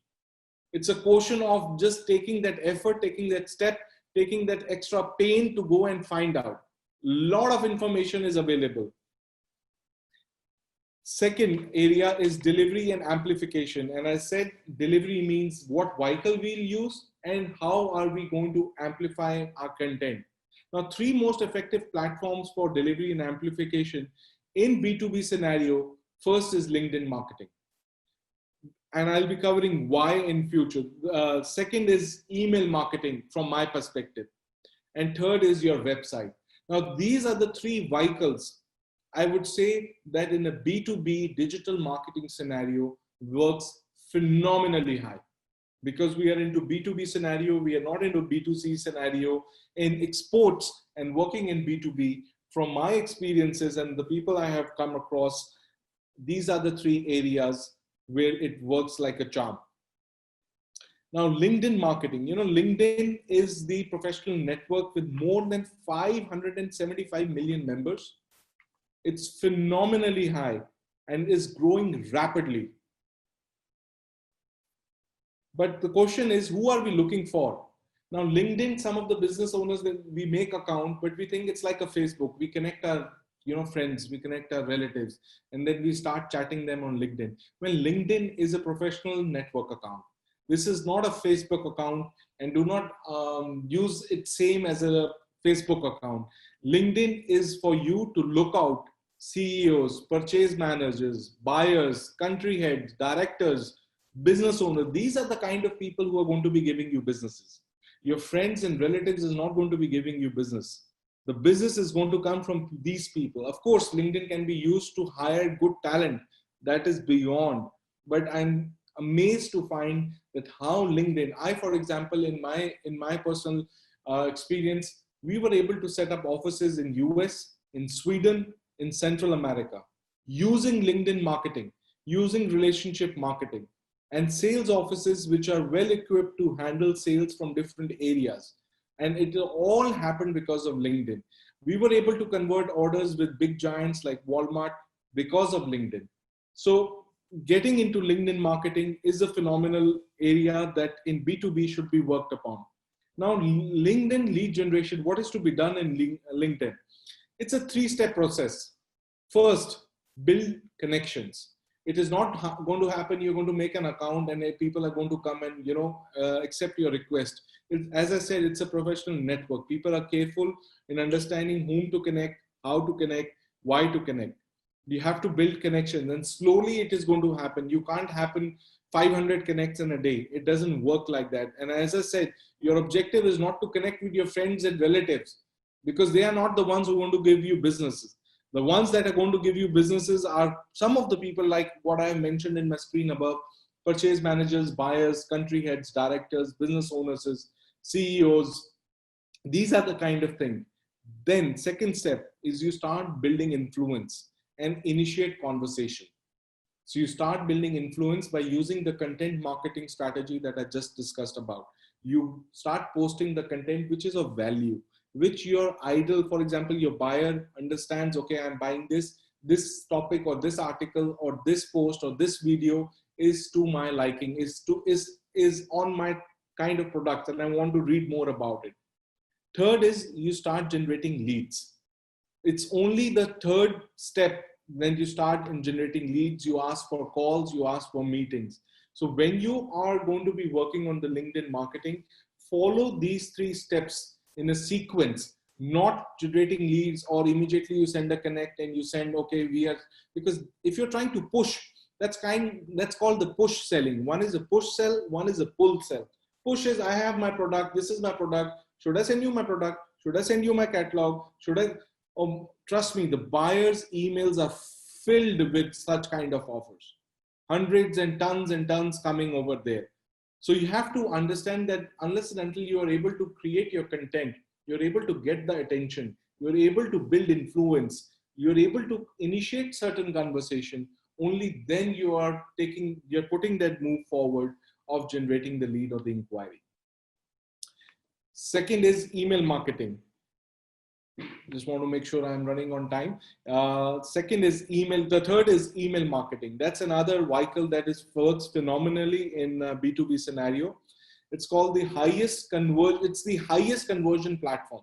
Speaker 2: It's a question of just taking that effort, taking that step, taking that extra pain to go and find out. A lot of information is available. Second area is delivery and amplification. And I said delivery means what vehicle we'll use and how are we going to amplify our content. Now, 3 most effective platforms for delivery and amplification in B2B scenario. First is LinkedIn marketing. And I'll be covering why in future. Second is email marketing from my perspective. And third is your website. Now, these are the 3 vehicles. I would say that in a B2B digital marketing scenario works phenomenally high, because we are into B2B scenario. We are not into B2C scenario. In exports and working in B2B, from my experiences and the people I have come across, these are the 3 areas where it works like a charm. Now, LinkedIn marketing, LinkedIn is the professional network with more than 575 million members. It's phenomenally high and is growing rapidly. But the question is, who are we looking for? Now, LinkedIn, some of the business owners, we make account, but we think it's like a Facebook. We connect our friends, we connect our relatives, and then we start chatting them on LinkedIn. Well, LinkedIn is a professional network account. This is not a Facebook account, and do not use it same as a Facebook account. LinkedIn is for you to look out CEOs, purchase managers, buyers, country heads, directors, business owners. These are the kind of people who are going to be giving you businesses. Your friends and relatives is not going to be giving you business. The business is going to come from these people. Of course, LinkedIn can be used to hire good talent. That is beyond. But I'm amazed to find that how LinkedIn, I, for example, in my personal experience, we were able to set up offices in US, in Sweden, in Central America, using LinkedIn marketing, using relationship marketing, and sales offices which are well equipped to handle sales from different areas. And it all happened because of LinkedIn. We were able to convert orders with big giants like Walmart because of LinkedIn. So getting into LinkedIn marketing is a phenomenal area that in B2B should be worked upon. Now, LinkedIn lead generation, what is to be done in LinkedIn? It's a three-step process. First, build connections. It is not going to happen. You're going to make an account and people are going to come and, accept your request. As I said, it's a professional network. People are careful in understanding whom to connect, how to connect, why to connect. You have to build connections, and slowly it is going to happen. You can't happen 500 connects in a day. It doesn't work like that. And as I said, your objective is not to connect with your friends and relatives, because they are not the ones who want to give you businesses. The ones that are going to give you businesses are some of the people like what I have mentioned in my screen above: purchase managers, buyers, country heads, directors, business owners, CEOs. These are the kind of thing. Then second step is you start building influence and initiate conversation. So you start building influence by using the content marketing strategy that I just discussed about. You start posting the content which is of value, which your idol, for example, your buyer understands, okay, I'm buying this topic or this article or this post or this video is to my liking, is on my kind of product, and I want to read more about it. Third is you start generating leads. It's only the third step. When you start in generating leads, you ask for calls, you ask for meetings. So when you are going to be working on the LinkedIn marketing, follow these three steps in a sequence, not generating leads or immediately you send a connect and you send, okay, because if you're trying to push, that's called the push selling. One is a push sell, one is a pull sell. Push is, I have my product, this is my product. Should I send you my product? Should I send you my catalog? Trust me, the buyer's emails are filled with such kind of offers. Hundreds and tons coming over there. So you have to understand that unless and until you are able to create your content, you're able to get the attention, you're able to build influence, you're able to initiate certain conversation, only then you're putting that move forward of generating the lead or the inquiry. Second is email marketing. Just want to make sure I'm running on time. Second is email. The third is email marketing. That's another vehicle that works phenomenally in B2B scenario. It's called the highest conversion. It's the highest conversion platform.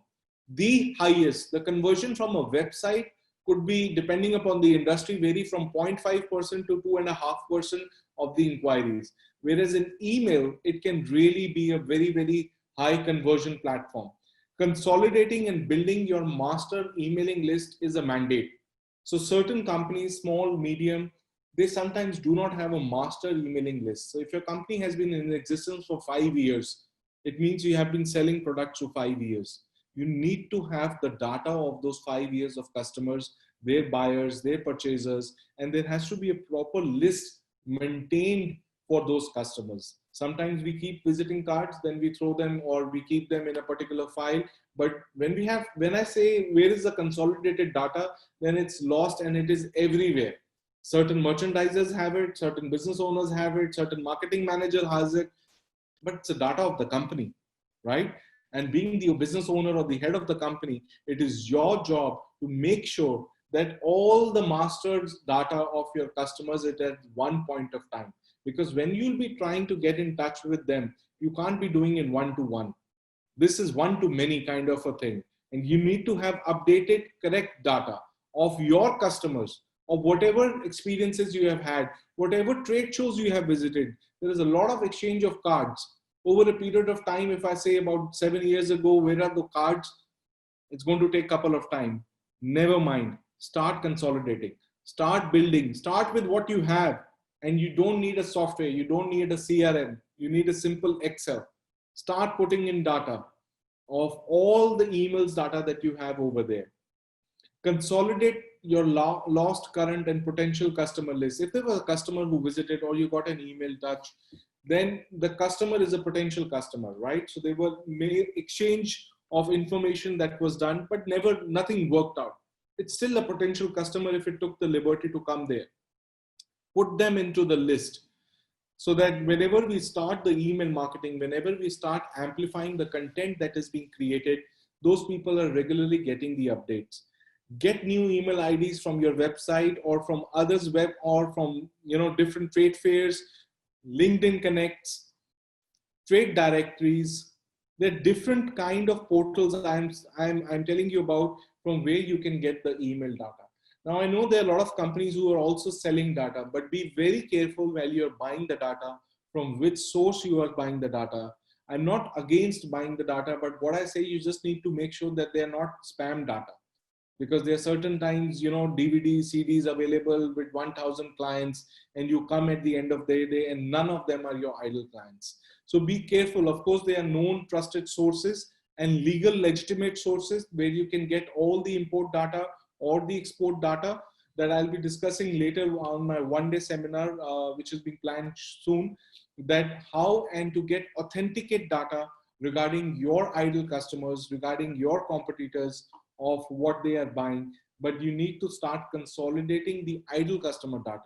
Speaker 2: The highest. The conversion from a website could be, depending upon the industry, vary from 0.5% to 2.5% of the inquiries. Whereas in email, it can really be a very, very high conversion platform. Consolidating and building your master emailing list is a mandate. So certain companies, small, medium, they sometimes do not have a master emailing list. So if your company has been in existence for 5 years, it means you have been selling products for 5 years. You need to have the data of those 5 years of customers, their buyers, their purchasers, and there has to be a proper list maintained for those customers. Sometimes we keep visiting cards, then we throw them or we keep them in a particular file. But when I say where is the consolidated data, then it's lost and it is everywhere. Certain merchandisers have it, certain business owners have it, certain marketing manager has it, but it's the data of the company, right? And being the business owner or the head of the company, it is your job to make sure that all the master's data of your customers is at one point of time. Because when you'll be trying to get in touch with them, you can't be doing it one-to-one. This is one-to-many kind of a thing. And you need to have updated, correct data of your customers, of whatever experiences you have had, whatever trade shows you have visited. There is a lot of exchange of cards. Over a period of time, if I say about 7 years ago, where are the cards? It's going to take a couple of time. Never mind. Start consolidating. Start building. Start with what you have. And you don't need a software. You don't need a CRM. You need a simple Excel. Start putting in data of all the emails data that you have over there. Consolidate your lost, current, and potential customer list. If there was a customer who visited or you got an email touch, then the customer is a potential customer, right? So there were exchange of information that was done, but nothing worked out. It's still a potential customer if it took the liberty to come there. Put them into the list so that whenever we start the email marketing, whenever we start amplifying the content that is being created, those people are regularly getting the updates. Get new email IDs from your website or from others' web or from different trade fairs, LinkedIn Connects, trade directories. There are different kind of portals I'm telling you about from where you can get the email data. Now I know there are a lot of companies who are also selling data, but be very careful while you're buying the data from which source you are buying the data. I'm not against buying the data, but what I say, you just need to make sure that they are not spam data. Because there are certain times, DVDs, CDs available with 1,000 clients, and you come at the end of the day and none of them are your ideal clients. So be careful. Of course, they are known, trusted sources and legal, legitimate sources where you can get all the import data or the export data that I'll be discussing later on my one-day seminar, which is being planned soon, that how and to get authenticate data regarding your ideal customers, regarding your competitors, of what they are buying, but you need to start consolidating the ideal customer data.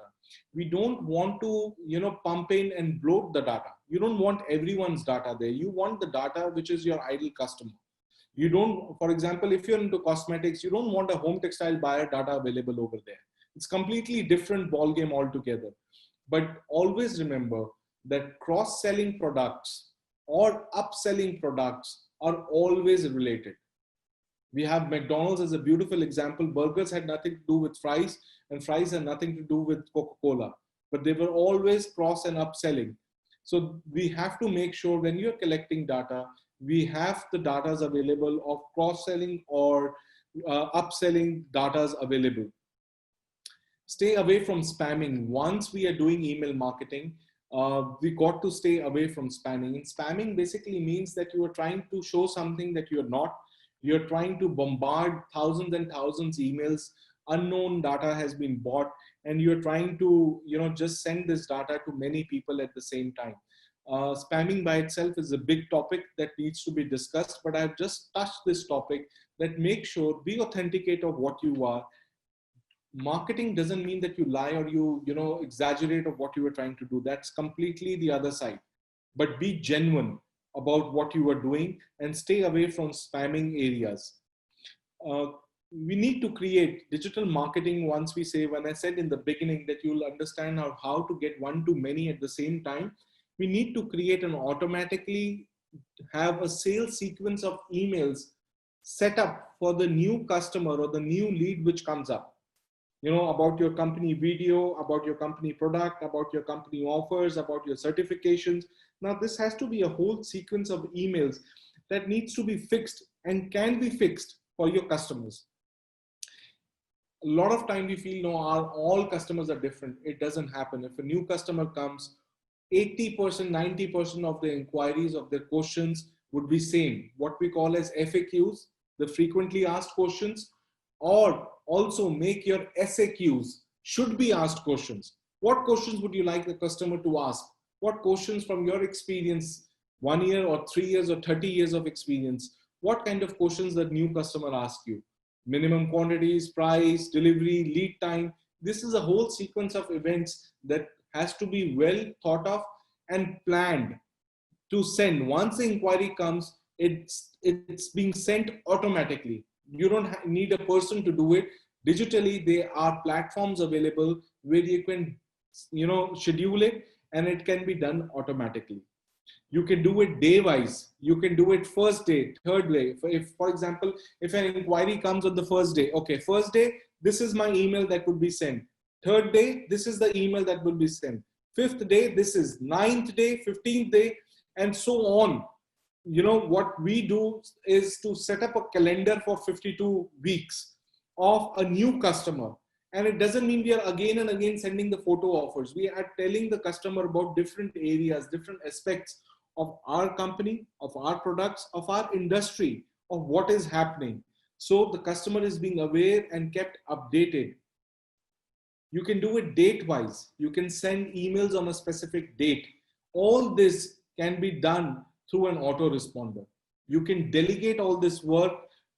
Speaker 2: We don't want to, pump in and bloat the data. You don't want everyone's data there. You want the data which is your ideal customer. You don't, for example, if you're into cosmetics, you don't want a home textile buyer data available over there. It's completely different ballgame altogether. But always remember that cross-selling products or upselling products are always related. We have McDonald's as a beautiful example. Burgers had nothing to do with fries, and fries had nothing to do with Coca-Cola, but they were always cross and upselling. So we have to make sure when you're collecting data, we have the data available of cross-selling or upselling data available. Stay away from spamming. Once we are doing email marketing, we got to stay away from spamming. And spamming basically means that you are trying to show something that you're not. You're trying to bombard thousands and thousands emails. Unknown data has been bought, and you're trying to, just send this data to many people at the same time. Spamming by itself is a big topic that needs to be discussed, but I've just touched this topic that make sure, be authenticate of what you are. Marketing doesn't mean that you lie or you exaggerate of what you were trying to do. That's completely the other side. But be genuine about what you are doing and stay away from spamming areas. We need to create digital marketing. Once we say, when I said in the beginning that you'll understand how to get one to many at the same time, we need to create and automatically have a sales sequence of emails set up for the new customer or the new lead which comes up. About your company video, about your company product, about your company offers, about your certifications. Now, this has to be a whole sequence of emails that needs to be fixed and can be fixed for your customers. A lot of time we feel, no, all customers are different. It doesn't happen. If a new customer comes, 80%, 90% of the inquiries of their questions would be same. What we call as FAQs, the frequently asked questions, or also make your SAQs, should be asked questions. What questions would you like the customer to ask? What questions from your experience, 1 year or 3 years or 30 years of experience, what kind of questions the new customer asks you? Minimum quantities, price, delivery, lead time. This is a whole sequence of events that has to be well thought of and planned to send. Once the inquiry comes, it's being sent automatically. You don't need a person to do it. Digitally, there are platforms available where you can, schedule it, and it can be done automatically. You can do it day-wise. You can do it first day, third day. For example, if an inquiry comes on the first day, okay, first day, this is my email that would be sent. Third day, this is the email that will be sent. Fifth day, this is. Ninth day, 15th day, and so on. what we do is to set up a calendar for 52 weeks of a new customer. And it doesn't mean we are again and again sending the photo offers. We are telling the customer about different areas, different aspects of our company, of our products, of our industry, of what is happening. So the customer is being aware and kept updated. You can do it date-wise. You can send emails on a specific date. All this can be done through an autoresponder. You can delegate all this work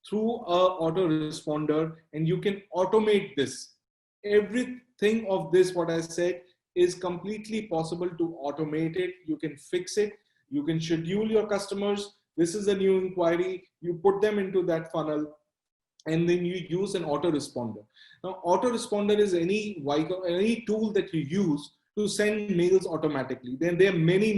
Speaker 2: through an autoresponder, and you can automate this. Everything of this, what I said, is completely possible to automate it. You can fix it. You can schedule your customers. This is a new inquiry. You put them into that funnel, and then you use an autoresponder. Now, autoresponder is any tool that you use to send mails automatically. Then there are many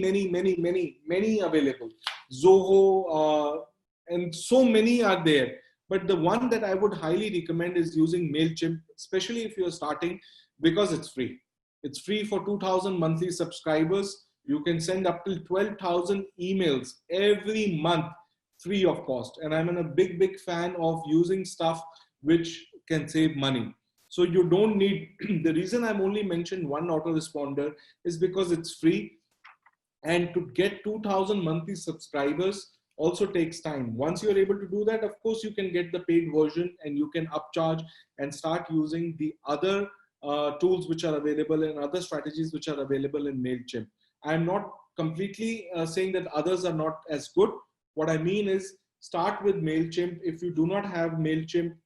Speaker 2: available. Zoho, and so many are there. But the one that I would highly recommend is using MailChimp, especially if you're starting, because it's free. It's free for 2,000 monthly subscribers. You can send up to 12,000 emails every month, free of cost. And I'm a big fan of using stuff which can save money. So you don't need, the reason I'm only mentioned one autoresponder is because it's free. And to get 2,000 monthly subscribers also takes time. Once you're able to do that, of course, you can get the paid version and you can upcharge and start using the other tools which are available and other strategies which are available in MailChimp. I'm not completely saying that others are not as good. What I mean is start with MailChimp. If you do not have MailChimp,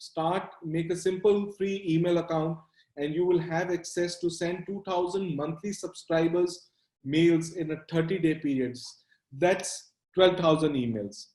Speaker 2: make a simple free email account and you will have access to send 2,000 monthly subscribers mails in a 30-day periods. That's 12,000 emails.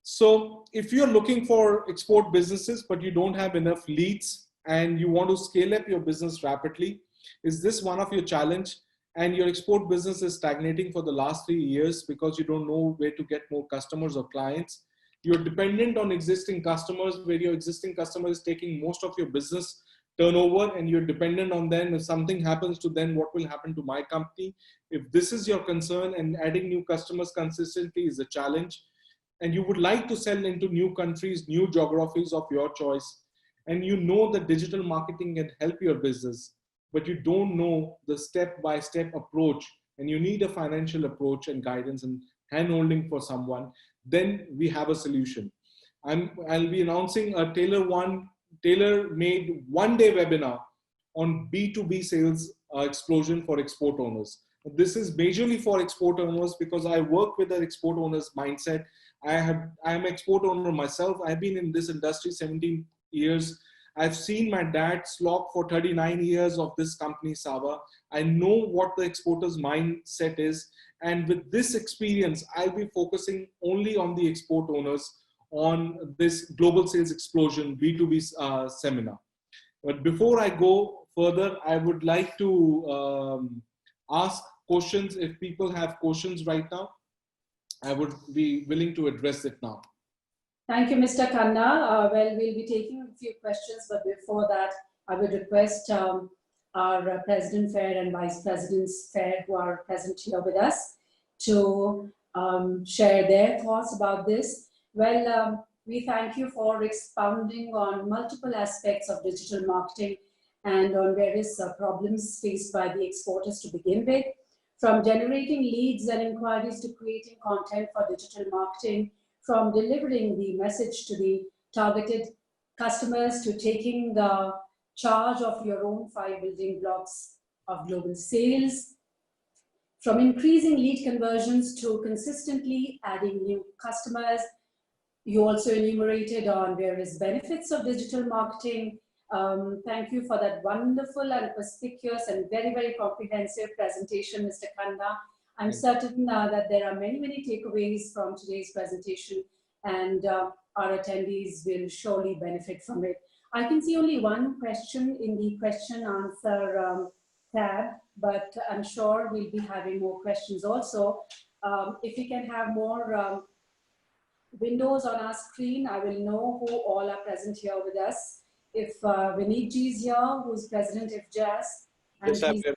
Speaker 2: So if you're looking for export businesses, but you don't have enough leads and you want to scale up your business rapidly, is this one of your challenge? And your export business is stagnating for the last 3 years because you don't know where to get more customers or clients. You're dependent on existing customers, where your existing customer is taking most of your business turnover and you're dependent on them. If something happens to them, what will happen to my company? If this is your concern and adding new customers consistently is a challenge, and you would like to sell into new countries, new geographies of your choice, and you know that digital marketing can help your business, but you don't know the step-by-step approach, and you need a financial approach and guidance and hand-holding for someone, then we have a solution. I'll be announcing a tailor-made one-day webinar on B2B sales explosion for export owners. This is majorly for export owners because I work with an export owner's mindset. I am an export owner myself. I've been in this industry 17 years. I've seen my dad slog for 39 years of this company, Sava. I know what the exporter's mindset is. And with this experience, I'll be focusing only on the export owners on this Global Sales Explosion B2B seminar. But before I go further, I would like to ask questions. If people have questions right now, I would be willing to address it now.
Speaker 1: Thank you, Mr. Khanna. Well, we'll be taking a few questions, but before that, I would request our President Fair and Vice Presidents Fair who are present here with us to share their thoughts about this. Well, we thank you for expounding on multiple aspects of digital marketing and on various problems faced by the exporters to begin with, from generating leads and inquiries to creating content for digital marketing, from delivering the message to the targeted customers to taking the charge of your own 5 building blocks of global sales, from increasing lead conversions to consistently adding new customers. You also enumerated on various benefits of digital marketing. Thank you for that wonderful and perspicuous and very comprehensive presentation, Mr. Khanna. I'm certain that there are many takeaways from today's presentation, and our attendees will surely benefit from it. I can see only one question in the question answer tab, but I'm sure we'll be having more questions also. If we can have more windows on our screen, I will know who all are present here with us. If Vineet Ji is here, who's president of IFJAS.
Speaker 3: Yes, I'm here.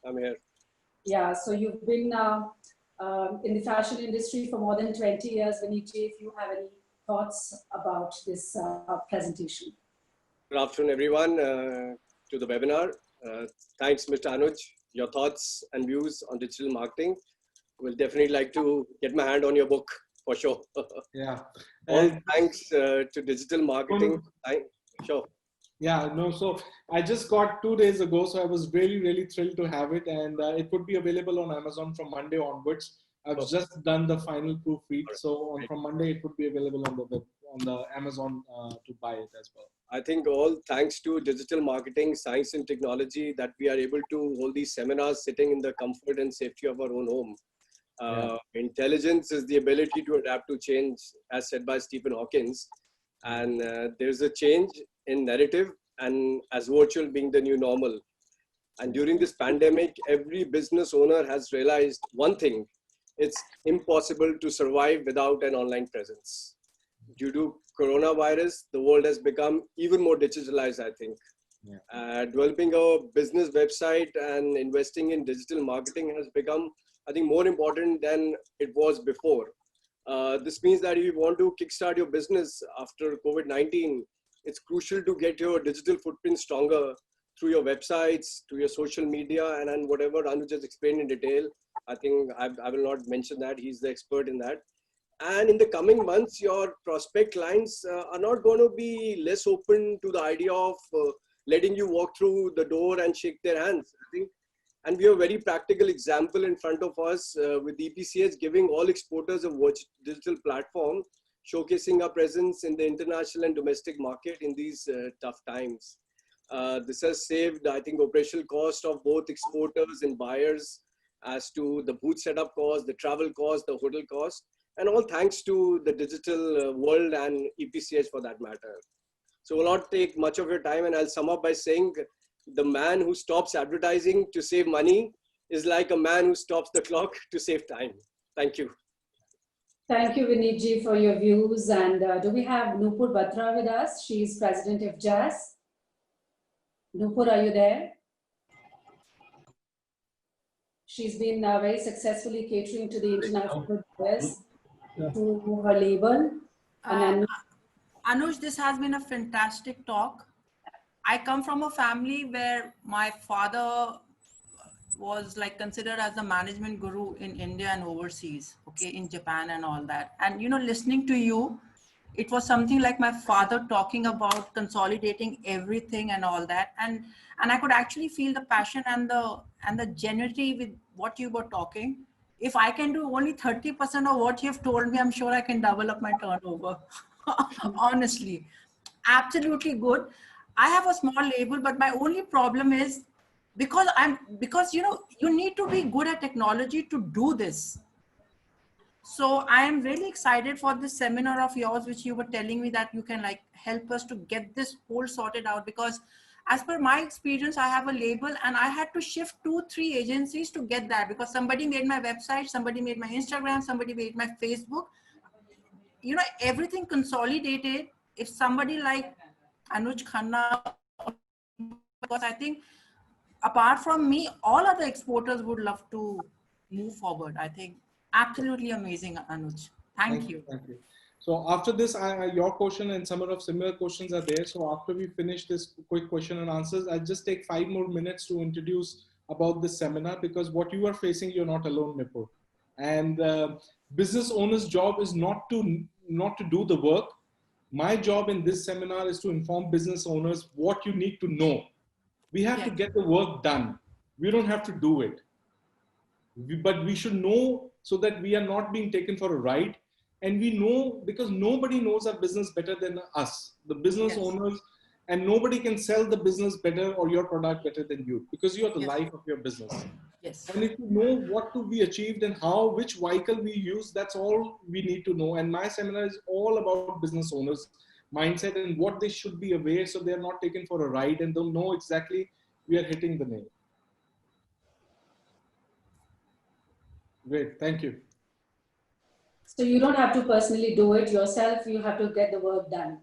Speaker 3: I'm here.
Speaker 1: Yeah, so you've been in the fashion industry for more than 20 years. Vineetji, if you have any thoughts about this presentation.
Speaker 3: Good afternoon, everyone, to the webinar. Thanks, Mr. Anuj. Your thoughts and views on digital marketing. Will definitely like to get my hand on your book for sure.
Speaker 2: Yeah.
Speaker 3: All thanks to digital marketing. Sure.
Speaker 2: Yeah, no, so I just got 2 days ago, so I was really, really thrilled to have it, and it would be available on Amazon from Monday onwards. I've just done the final proofread, so from Monday it would be available on the web, on the Amazon to buy it as well.
Speaker 3: I think all thanks to digital marketing, science and technology that we are able to hold these seminars sitting in the comfort and safety of our own home. Intelligence is the ability to adapt to change, as said by Stephen Hawking. And there's a change in narrative, and as virtual being the new normal. And during this pandemic, every business owner has realized one thing: it's impossible to survive without an online presence. Due to coronavirus, the world has become even more digitalized, I think. Developing a business website and investing in digital marketing has become, I think, more important than it was before. This means that if you want to kickstart your business after COVID-19, it's crucial to get your digital footprint stronger through your websites, to your social media, and then whatever Anuj has explained in detail. I think I will not mention that. He's the expert in that. And in the coming months, your prospect clients are not going to be less open to the idea of letting you walk through the door and shake their hands, I think. And we have a very practical example in front of us with EPCH giving all exporters a digital platform, showcasing our presence in the international and domestic market in these tough times. This has saved, I think, operational cost of both exporters and buyers as to the booth setup cost, the travel cost, the hotel cost, and all thanks to the digital world and EPCH for that matter. So we'll not take much of your time, and I'll sum up by saying the man who stops advertising to save money is like a man who stops the clock to save time. Thank you.
Speaker 1: Thank you, Vineetji, for your views. And do we have Nupur Batra with us? She's president of JAS. Nupur, are you there? She's been very successfully catering to the international buyers to her label. And
Speaker 4: Anuj, this has been a fantastic talk. I come from a family where my father was like considered as the management guru in India and overseas, okay, in Japan and all that. And, you know, listening to you, it was something like my father talking about consolidating everything and all that. And I could actually feel the passion and the genuinity with what you were talking. If I can do only 30% of what you've told me, I'm sure I can double up my turnover. Honestly, absolutely good. I have a small label, but my only problem is because you know, you need to be good at technology to do this. So I am really excited for this seminar of yours, which you were telling me that you can like help us to get this whole sorted out, because as per my experience, I have a label and I had to shift 2-3 agencies to get that, because somebody made my website, somebody made my Instagram, somebody made my Facebook, you know, everything consolidated. If somebody like Anuj Khanna, because I think apart from me, all other exporters would love to move forward. I think absolutely amazing, Anuj. Thank you.
Speaker 2: Thank you. So after this, your question and some of similar questions are there. So after we finish this quick question and answers, I'll just take 5 more minutes to introduce about this seminar, because what you are facing, you're not alone, Nipur. And business owner's job is not to do the work. My job in this seminar is to inform business owners what you need to know. We have to get the work done. We don't have to do it. But we should know so that we are not being taken for a ride. And we know, because nobody knows our business better than us, the business owners, and nobody can sell the business better or your product better than you, because you are the life of your business. And if you know what to be achieved and how, which vehicle we use, that's all we need to know. And my seminar is all about business owners' mindset and what they should be aware, so they're not taken for a ride and don't know exactly we are hitting the nail. Great, thank you.
Speaker 1: So you don't have to personally do it yourself, you have to get the work done.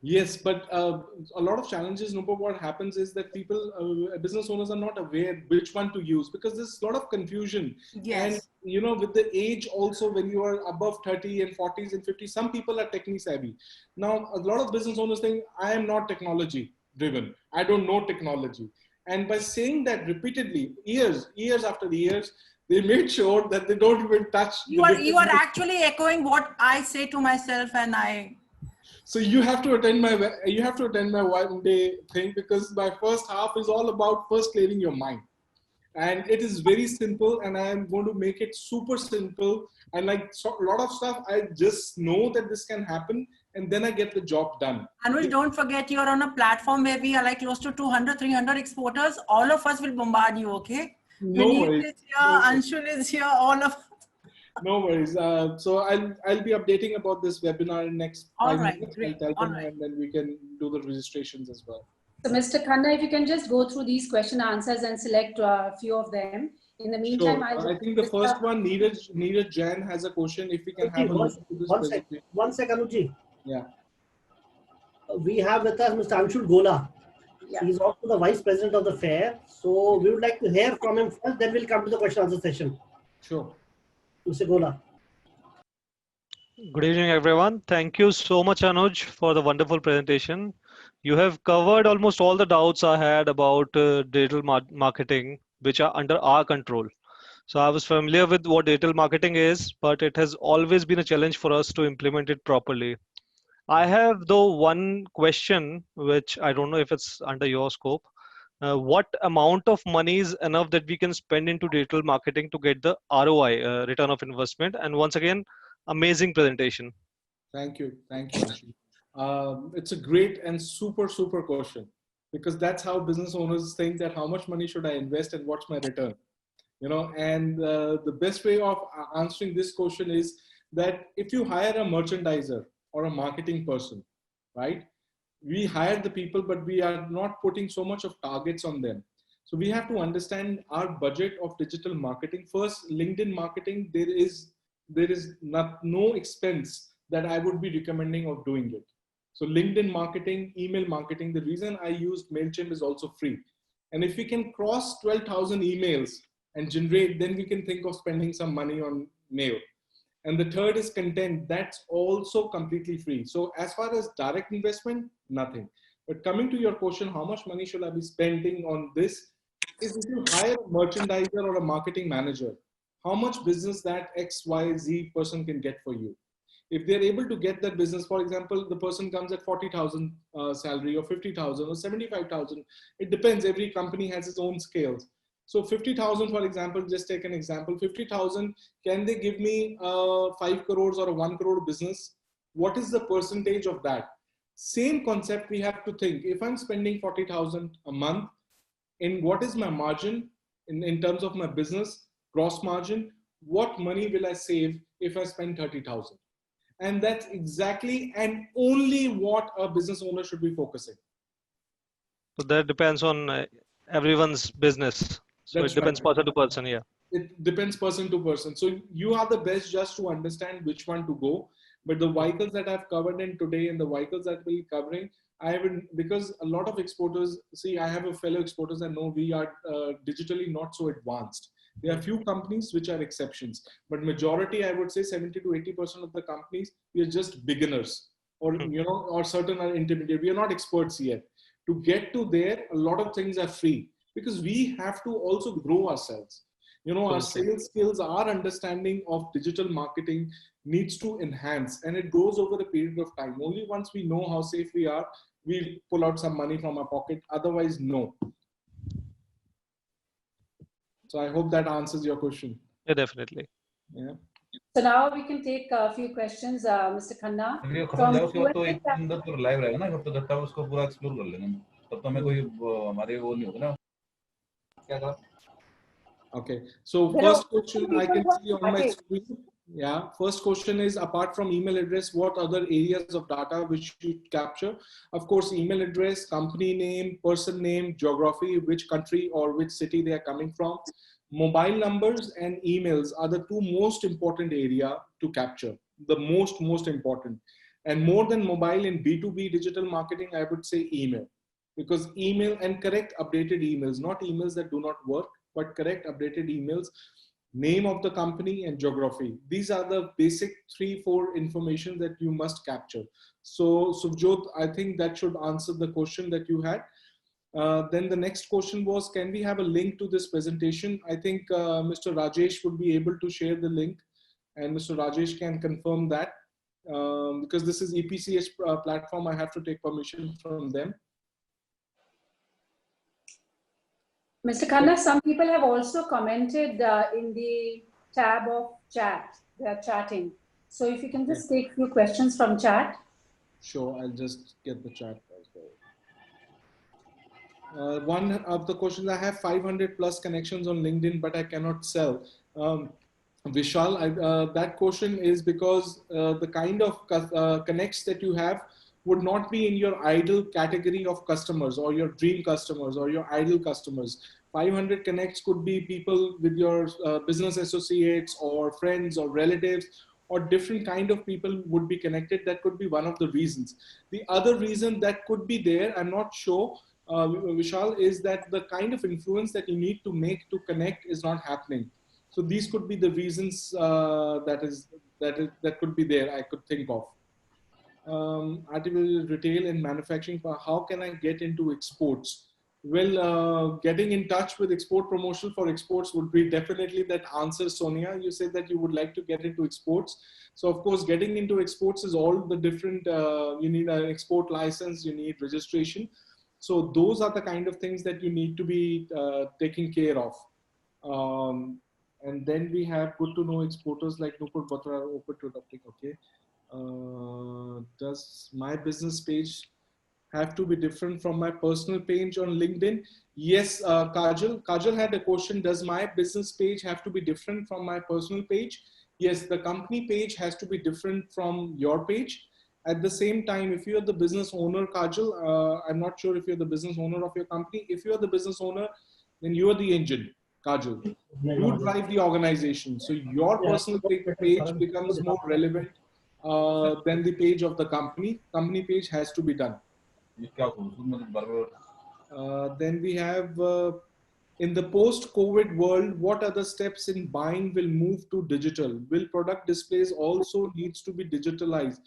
Speaker 2: Yes, but a lot of challenges, Nupur, what happens is that people, business owners are not aware which one to use because there's a lot of confusion. And,
Speaker 4: Yes.
Speaker 2: you know, with the age also, when you are above 30 and 40s and 50s, some people are technically savvy. Now, a lot of business owners think, I am not technology driven. I don't know technology. And by saying that repeatedly, years after years, they made sure that they don't even touch
Speaker 4: You are actually echoing what I say to myself, and I.
Speaker 2: So you have to attend my 1 day thing because my first half is all about first clearing your mind. And it is very simple and I am going to make it super simple. And like a lot of stuff, I just know that this can happen and then I get the job done.
Speaker 4: Anuj, don't forget you're on a platform where we are like close to 200, 300 exporters. All of us will bombard you, okay?
Speaker 2: No
Speaker 4: Vineet
Speaker 2: worries.
Speaker 4: is here, Anshul is here, all of us.
Speaker 2: No worries. So I'll be updating about this webinar in next 5 minutes.
Speaker 4: Great.
Speaker 2: I'll tell
Speaker 4: All
Speaker 2: them
Speaker 4: right.
Speaker 2: and then we can do the registrations as well.
Speaker 1: So Mr. Khanna, if you can just go through these question answers and select a few of them. In the meantime,
Speaker 2: Sure. I think the first one, Neeraj Jain has a question. If we can have a look at this presentation.
Speaker 5: One second, Anuji.
Speaker 2: Yeah.
Speaker 5: We have with us Mr. Anshul Gola.
Speaker 1: Yeah.
Speaker 5: He's also the Vice President of the fair. So we would like to hear from him first, then we'll come to the question answer session.
Speaker 2: Sure.
Speaker 5: Mr. Gola.
Speaker 6: Good evening, everyone. Thank you so much, Anuj, for the wonderful presentation. You have covered almost all the doubts I had about digital marketing, which are under our control. So I was familiar with what digital marketing is, but it has always been a challenge for us to implement it properly. I have, though, one question, which I don't know if it's under your scope. What amount of money is enough that we can spend into digital marketing to get the ROI, return of investment? And once again, amazing presentation.
Speaker 2: Thank you. Thank you, Anshul. It's a great and super question because that's how business owners think that how much money should I invest and what's my return? You know, and the best way of answering this question is that if you hire a merchandiser or a marketing person, right? We hire the people, but we are not putting so much of targets on them. So we have to understand our budget of digital marketing. First, LinkedIn marketing, there is no expense that I would be recommending of doing it. So LinkedIn marketing, email marketing, the reason I used MailChimp is also free. And if we can cross 12,000 emails and generate, then we can think of spending some money on mail. And the third is content. That's also completely free. So as far as direct investment, nothing. But coming to your question, how much money should I be spending on this? Is if you hire a merchandiser or a marketing manager, how much business that X, Y, Z person can get for you. If they're able to get that business, for example, the person comes at 40,000 salary or 50,000 or 75,000. It depends. Every company has its own scales. So 50,000, for example, just take an example, 50,000, can they give me 5 crores or a 1 crore business? What is the percentage of that? Same concept we have to think. If I'm spending 40,000 a month, in what is my margin in terms of my business, gross margin, what money will I save if I spend 30,000? And that's exactly and only what a business owner should be focusing.
Speaker 6: So that depends on everyone's business. So
Speaker 2: That's
Speaker 6: it depends
Speaker 2: right.
Speaker 6: person to person, yeah.
Speaker 2: It depends person to person. So you are the best just to understand which one to go. But the vehicles that I've covered in today and the vehicles that we'll be covering, I haven't, because a lot of exporters, see, I have a fellow exporters that know we are digitally not so advanced. There are few companies which are exceptions, but majority, I would say 70 to 80% of the companies, we are just beginners or, you know, or certain are intermediate. We are not experts yet. To get to there, a lot of things are free because we have to also grow ourselves. You know, our sales skills, our understanding of digital marketing needs to enhance, and it goes over a period of time. Only once we know how safe we are, we pull out some money from our pocket. Otherwise, no. So I hope that answers your question.
Speaker 6: Yeah, definitely.
Speaker 2: Yeah.
Speaker 1: So now we can take a few questions, Mr. Khanna.
Speaker 7: खत्म उसके बाद तो एक अंदर तो live रहेगा ना, जब तक घंटा उसको पूरा एक्सप्लोर कर लेंगे, तब तो हमें कोई हमारे वो नहीं होगा ना, क्या कहा?
Speaker 2: Okay, so first question I can see on my screen. Yeah, first question is, apart from email address, what other areas of data which you capture? Of course, email address, company name, person name, geography, which country or which city they are coming from. Mobile numbers and emails are the two most important area to capture, the most important. And more than mobile in B2B digital marketing, I would say email, because email and correct updated emails, not emails that do not work, but correct updated emails, name of the company and geography. These are the basic 3-4 information that you must capture. So Subjot, I think that should answer the question that you had. Then the next question was, can we have a link to this presentation? I think Mr. Rajesh would be able to share the link, and Mr. Rajesh can confirm that. Because this is EPCH platform, I have to take permission from them.
Speaker 1: Mr. Khanna, some people have also commented in the tab of chat. They are chatting. So if you can just take a few questions from chat.
Speaker 2: Sure, I'll just get the chat as well. One of the questions, I have 500 plus connections on LinkedIn, but I cannot sell. Vishal, that question is because the kind of connects that you have would not be in your ideal category of customers or your dream customers or your ideal customers. 500 connects could be people with your business associates or friends or relatives, or different kind of people would be connected. That could be one of the reasons. The other reason that could be there, I'm not sure, Vishal, is that the kind of influence that you need to make to connect is not happening. So these could be the reasons that could be there, I could think of. Article retail and manufacturing, how can I get into exports? Well, getting in touch with export promotion for exports would be definitely that answer, Sonia. You said that you would like to get into exports. So of course, getting into exports is all the different, you need an export license, you need registration. So those are the kind of things that you need to be taking care of. And then we have good to know exporters like Nupur Batra are open to adopting. Okay. Does my business page have to be different from my personal page on LinkedIn? Yes, Kajal. Kajal had a question, does my business page have to be different from my personal page? Yes, the company page has to be different from your page. At the same time, if you're the business owner, Kajal, I'm not sure if you're the business owner of your company. If you're the business owner, then you are the engine, Kajal. You drive the organization. So your personal page becomes more relevant than the page of the company. Company page has to be done. Then we have, in the post-COVID world, what other steps in buying will move to digital? Will product displays also needs to be digitalized?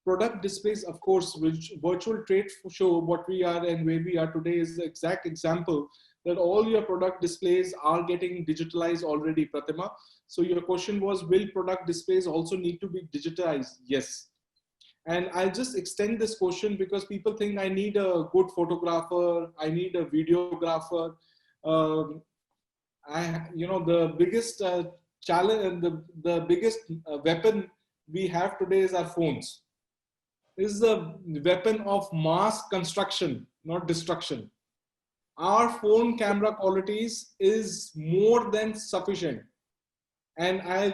Speaker 2: Product displays, of course, which virtual trade show what we are and where we are today is the exact example that all your product displays are getting digitalized already, Pratima. So your question was, will product displays also need to be digitized? Yes. And I'll just extend this question because people think I need a good photographer, I need a videographer. The biggest challenge and the biggest weapon we have today is our phones. This is the weapon of mass construction, not destruction. Our phone camera qualities is more than sufficient. And I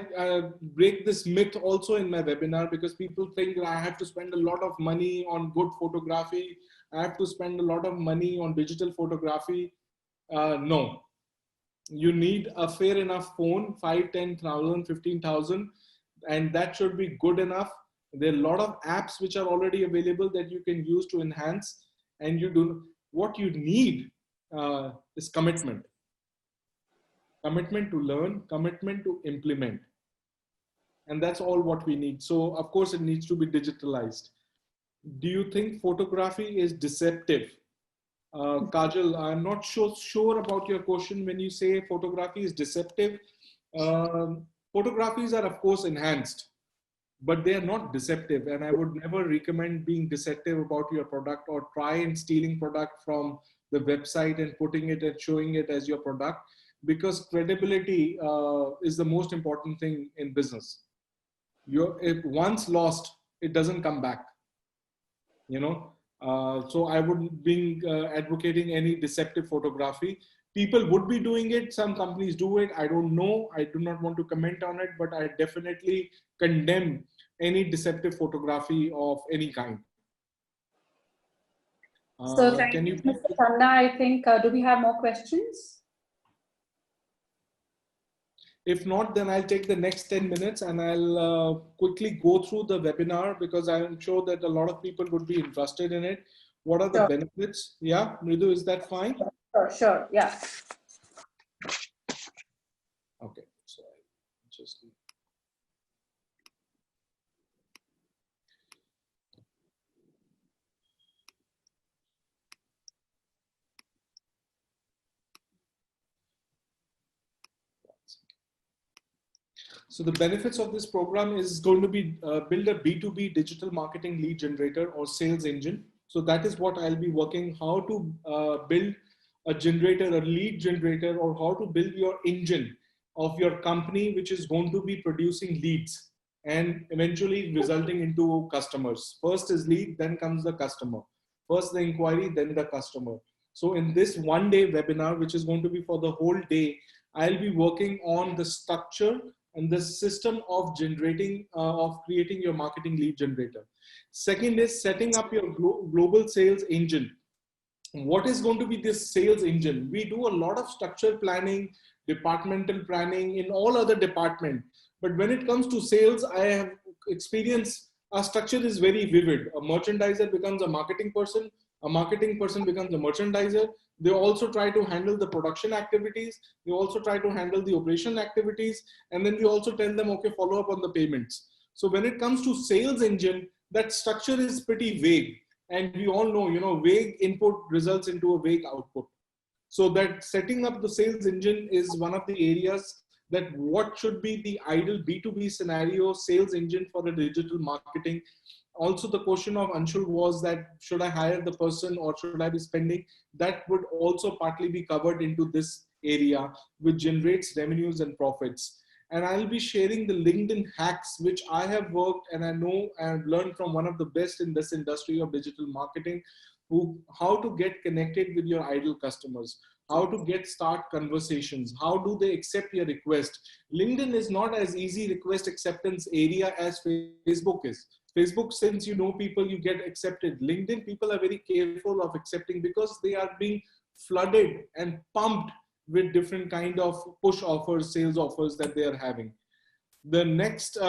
Speaker 2: break this myth also in my webinar because people think I have to spend a lot of money on good photography. I have to spend a lot of money on digital photography. No, you need a fair enough phone, 5, 10,000, 15,000, and that should be good enough. There are a lot of apps which are already available that you can use to enhance, and what you need is commitment. Commitment to learn, commitment to implement. And that's all what we need. So of course it needs to be digitalized. Do you think photography is deceptive? Kajal, I'm not sure about your question when you say photography is deceptive. Photographies are of course enhanced, but they are not deceptive. And I would never recommend being deceptive about your product or try and stealing product from the website and putting it and showing it as your product, because credibility is the most important thing in business. If once lost, it doesn't come back, so I wouldn't be advocating any deceptive photography. People would be doing it. Some companies do it. I don't know. I do not want to comment on it, but I definitely condemn any deceptive photography of any kind.
Speaker 1: So thank you, Mr. Khanna. I think, do we have more questions?
Speaker 2: If not, then I'll take the next 10 minutes and I'll quickly go through the webinar because I'm sure that a lot of people would be interested in it. What are the
Speaker 1: Sure.
Speaker 2: benefits? Yeah, Mridu, is that fine?
Speaker 1: Sure, yeah.
Speaker 2: Okay, so I just. So the benefits of this program is going to be build a B2B digital marketing lead generator or sales engine. So that is what I'll be working, how to build a generator, a lead generator, or how to build your engine of your company, which is going to be producing leads and eventually resulting into customers. First is lead, then comes the customer. First the inquiry, then the customer. So in this 1-day webinar, which is going to be for the whole day, I'll be working on the structure and the system of generating, of creating your marketing lead generator. Second is setting up your global sales engine. What is going to be this sales engine? We do a lot of structure planning, departmental planning in all other departments. But when it comes to sales, I have experienced our structure is very vivid. A merchandiser becomes a marketing person becomes a merchandiser. They also try to handle the production activities. They also try to handle the operation activities. And then we also tell them, okay, follow up on the payments. So when it comes to sales engine, that structure is pretty vague. And we all know, you know, vague input results into a vague output. So that setting up the sales engine is one of the areas that what should be the ideal B2B scenario sales engine for the digital marketing. Also, the question of Anshul was that should I hire the person or should I be spending? That would also partly be covered into this area, which generates revenues and profits. And I'll be sharing the LinkedIn hacks, which I have worked and I know and learned from one of the best in this industry of digital marketing, how to get connected with your ideal customers, how to start conversations, how do they accept your request. LinkedIn is not as easy request acceptance area as Facebook is. Facebook, since you know people, you get accepted. LinkedIn, people are very careful of accepting because they are being flooded and pumped with different kind of push offers, sales offers that they are having. The next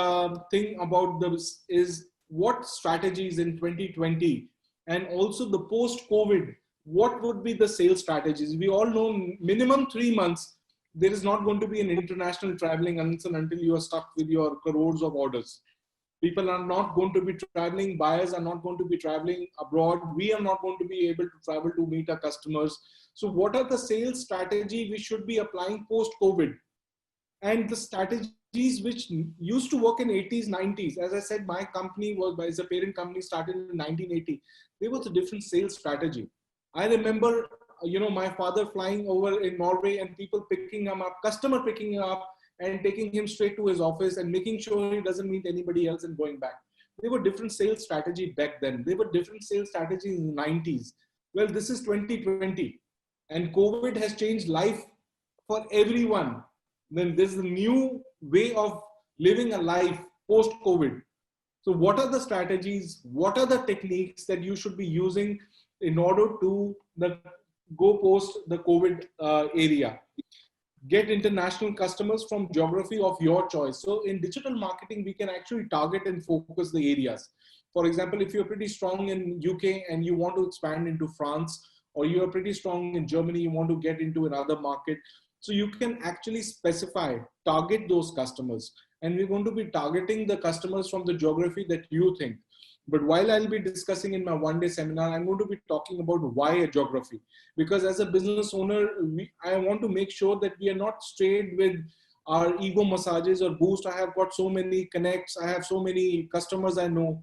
Speaker 2: thing about this is what strategies in 2020 and also the post-COVID, what would be the sales strategies? We all know minimum 3 months, there is not going to be an international traveling until you are stuck with your crores of orders. People are not going to be traveling, buyers are not going to be traveling abroad. We are not going to be able to travel to meet our customers. So what are the sales strategy we should be applying post-COVID? And the strategies which used to work in 80s, 90s, as I said, my company was, as a parent company started in 1980. There was a different sales strategy. I remember, you know, my father flying over in Norway and people picking him up, customer picking him up, and taking him straight to his office and making sure he doesn't meet anybody else and going back. There were different sales strategy back then. There were different sales strategies in the 90s. Well, this is 2020 and COVID has changed life for everyone. Then there's a new way of living a life post-COVID. So what are the strategies? What are the techniques that you should be using in order to go post the COVID area? Get international customers from geography of your choice. So in digital marketing, we can actually target and focus the areas. For example, if you're pretty strong in UK and you want to expand into France, or you're pretty strong in Germany, you want to get into another market. So you can actually specify, target those customers. And we're going to be targeting the customers from the geography that you think. But while I'll be discussing in my 1-day seminar, I'm going to be talking about why a geography. Because as a business owner, I want to make sure that we are not strayed with our ego massages or boost. I have got so many connects. I have so many customers I know.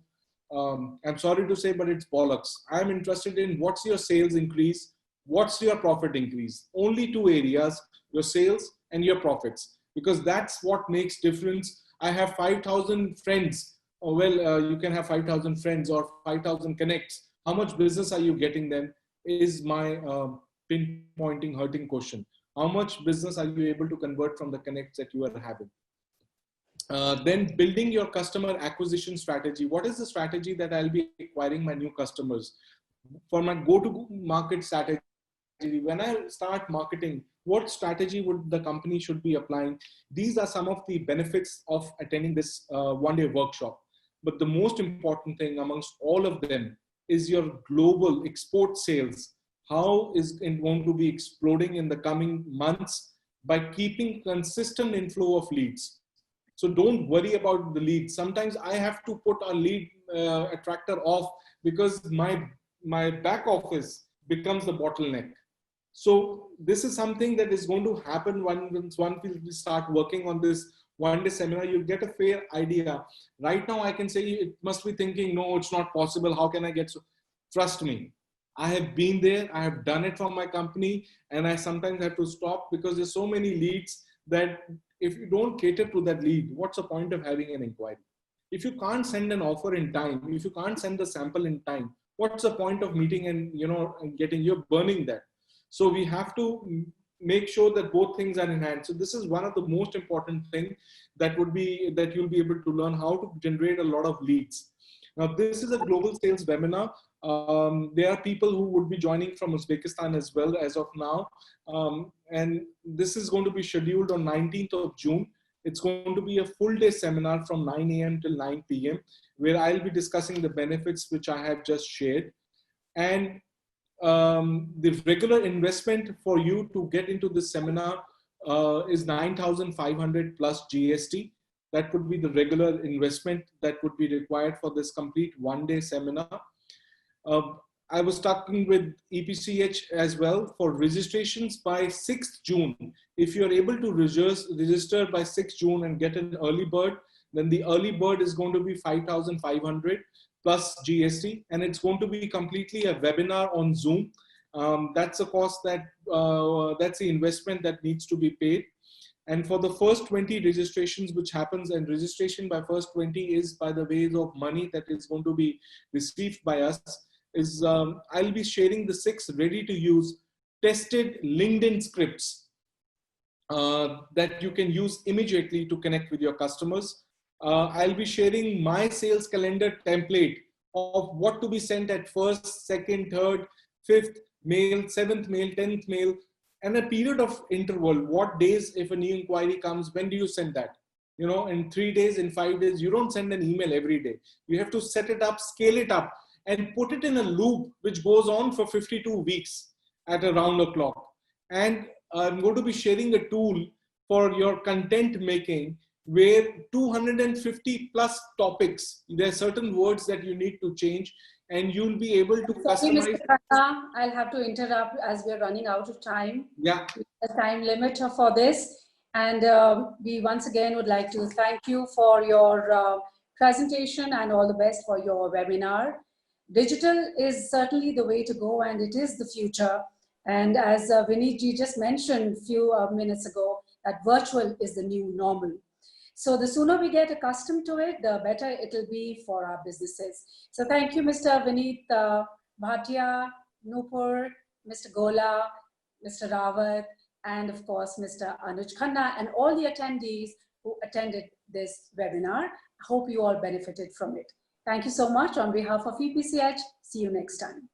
Speaker 2: I'm sorry to say, but it's bollocks. I'm interested in what's your sales increase, what's your profit increase. Only 2 areas, your sales and your profits, because that's what makes difference. I have 5,000 friends. Well, you can have 5,000 friends or 5,000 connects. How much business are you getting them is my pinpointing, hurting question. How much business are you able to convert from the connects that you are having? Then building your customer acquisition strategy. What is the strategy that I'll be acquiring my new customers? For my go-to-market strategy, When I start marketing, what strategy would the company should be applying? These are some of the benefits of attending this one-day workshop. But the most important thing amongst all of them is your global export sales. How is it going to be exploding in the coming months by keeping consistent inflow of leads? So don't worry about the leads. Sometimes I have to put a lead attractor off because my back office becomes the bottleneck. So this is something that is going to happen once we start working on this one-day seminar. You'll get a fair idea. Right now I can say it must be thinking, no, it's not possible. How can I get so? Trust me, I have been there. I have done it for my company, and I sometimes have to stop because there's so many leads that if you don't cater to that lead, what's the point of having an inquiry? If you can't send an offer in time, if you can't send the sample in time, what's the point of meeting and you're burning that. So we have to make sure that both things are in hand. So this is one of the most important things that you'll be able to learn how to generate a lot of leads. Now, this is a global sales webinar. There are people who would be joining from Uzbekistan as well as of now. And this is going to be scheduled on 19th of June. It's going to be a full day seminar from 9 a.m. till 9 p.m. where I'll be discussing the benefits which I have just shared. And the regular investment for you to get into this seminar is 9,500 plus GST. That would be the regular investment that would be required for this complete one-day seminar. I was talking with EPCH as well for registrations by 6th June. If you're able to register by 6th June and get an early bird, then the early bird is going to be 5,500 plus GST, and it's going to be completely a webinar on Zoom. That's a cost that's the investment that needs to be paid. And for the first 20 registrations, which happens, and registration by first 20 is by the ways of money that is going to be received by us, is I'll be sharing the 6 ready-to-use tested LinkedIn scripts that you can use immediately to connect with your customers. I'll be sharing my sales calendar template of what to be sent at first, second, third, fifth mail, 7th mail, 10th mail, and a period of interval. What days, if a new inquiry comes, when do you send that? In 3 days, in 5 days, you don't send an email every day. You have to set it up, scale it up, and put it in a loop which goes on for 52 weeks at around the clock. And I'm going to be sharing a tool for your content making where 250 plus topics, there are certain words that you need to change, and you'll be able to customize.
Speaker 1: Mr. Khanna, I'll have to interrupt as we're running out of time.
Speaker 2: Yeah.
Speaker 1: The time limit for this. And we once again would like to thank you for your presentation and all the best for your webinar. Digital is certainly the way to go, and it is the future. And as Vineet ji just mentioned a few minutes ago, that virtual is the new normal. So the sooner we get accustomed to it, the better it will be for our businesses. So thank you, Mr. Vineet Bhatia, Nupur, Mr. Gola, Mr. Rawat, and of course, Mr. Anuj Khanna, and all the attendees who attended this webinar. I hope you all benefited from it. Thank you so much on behalf of EPCH. See you next time.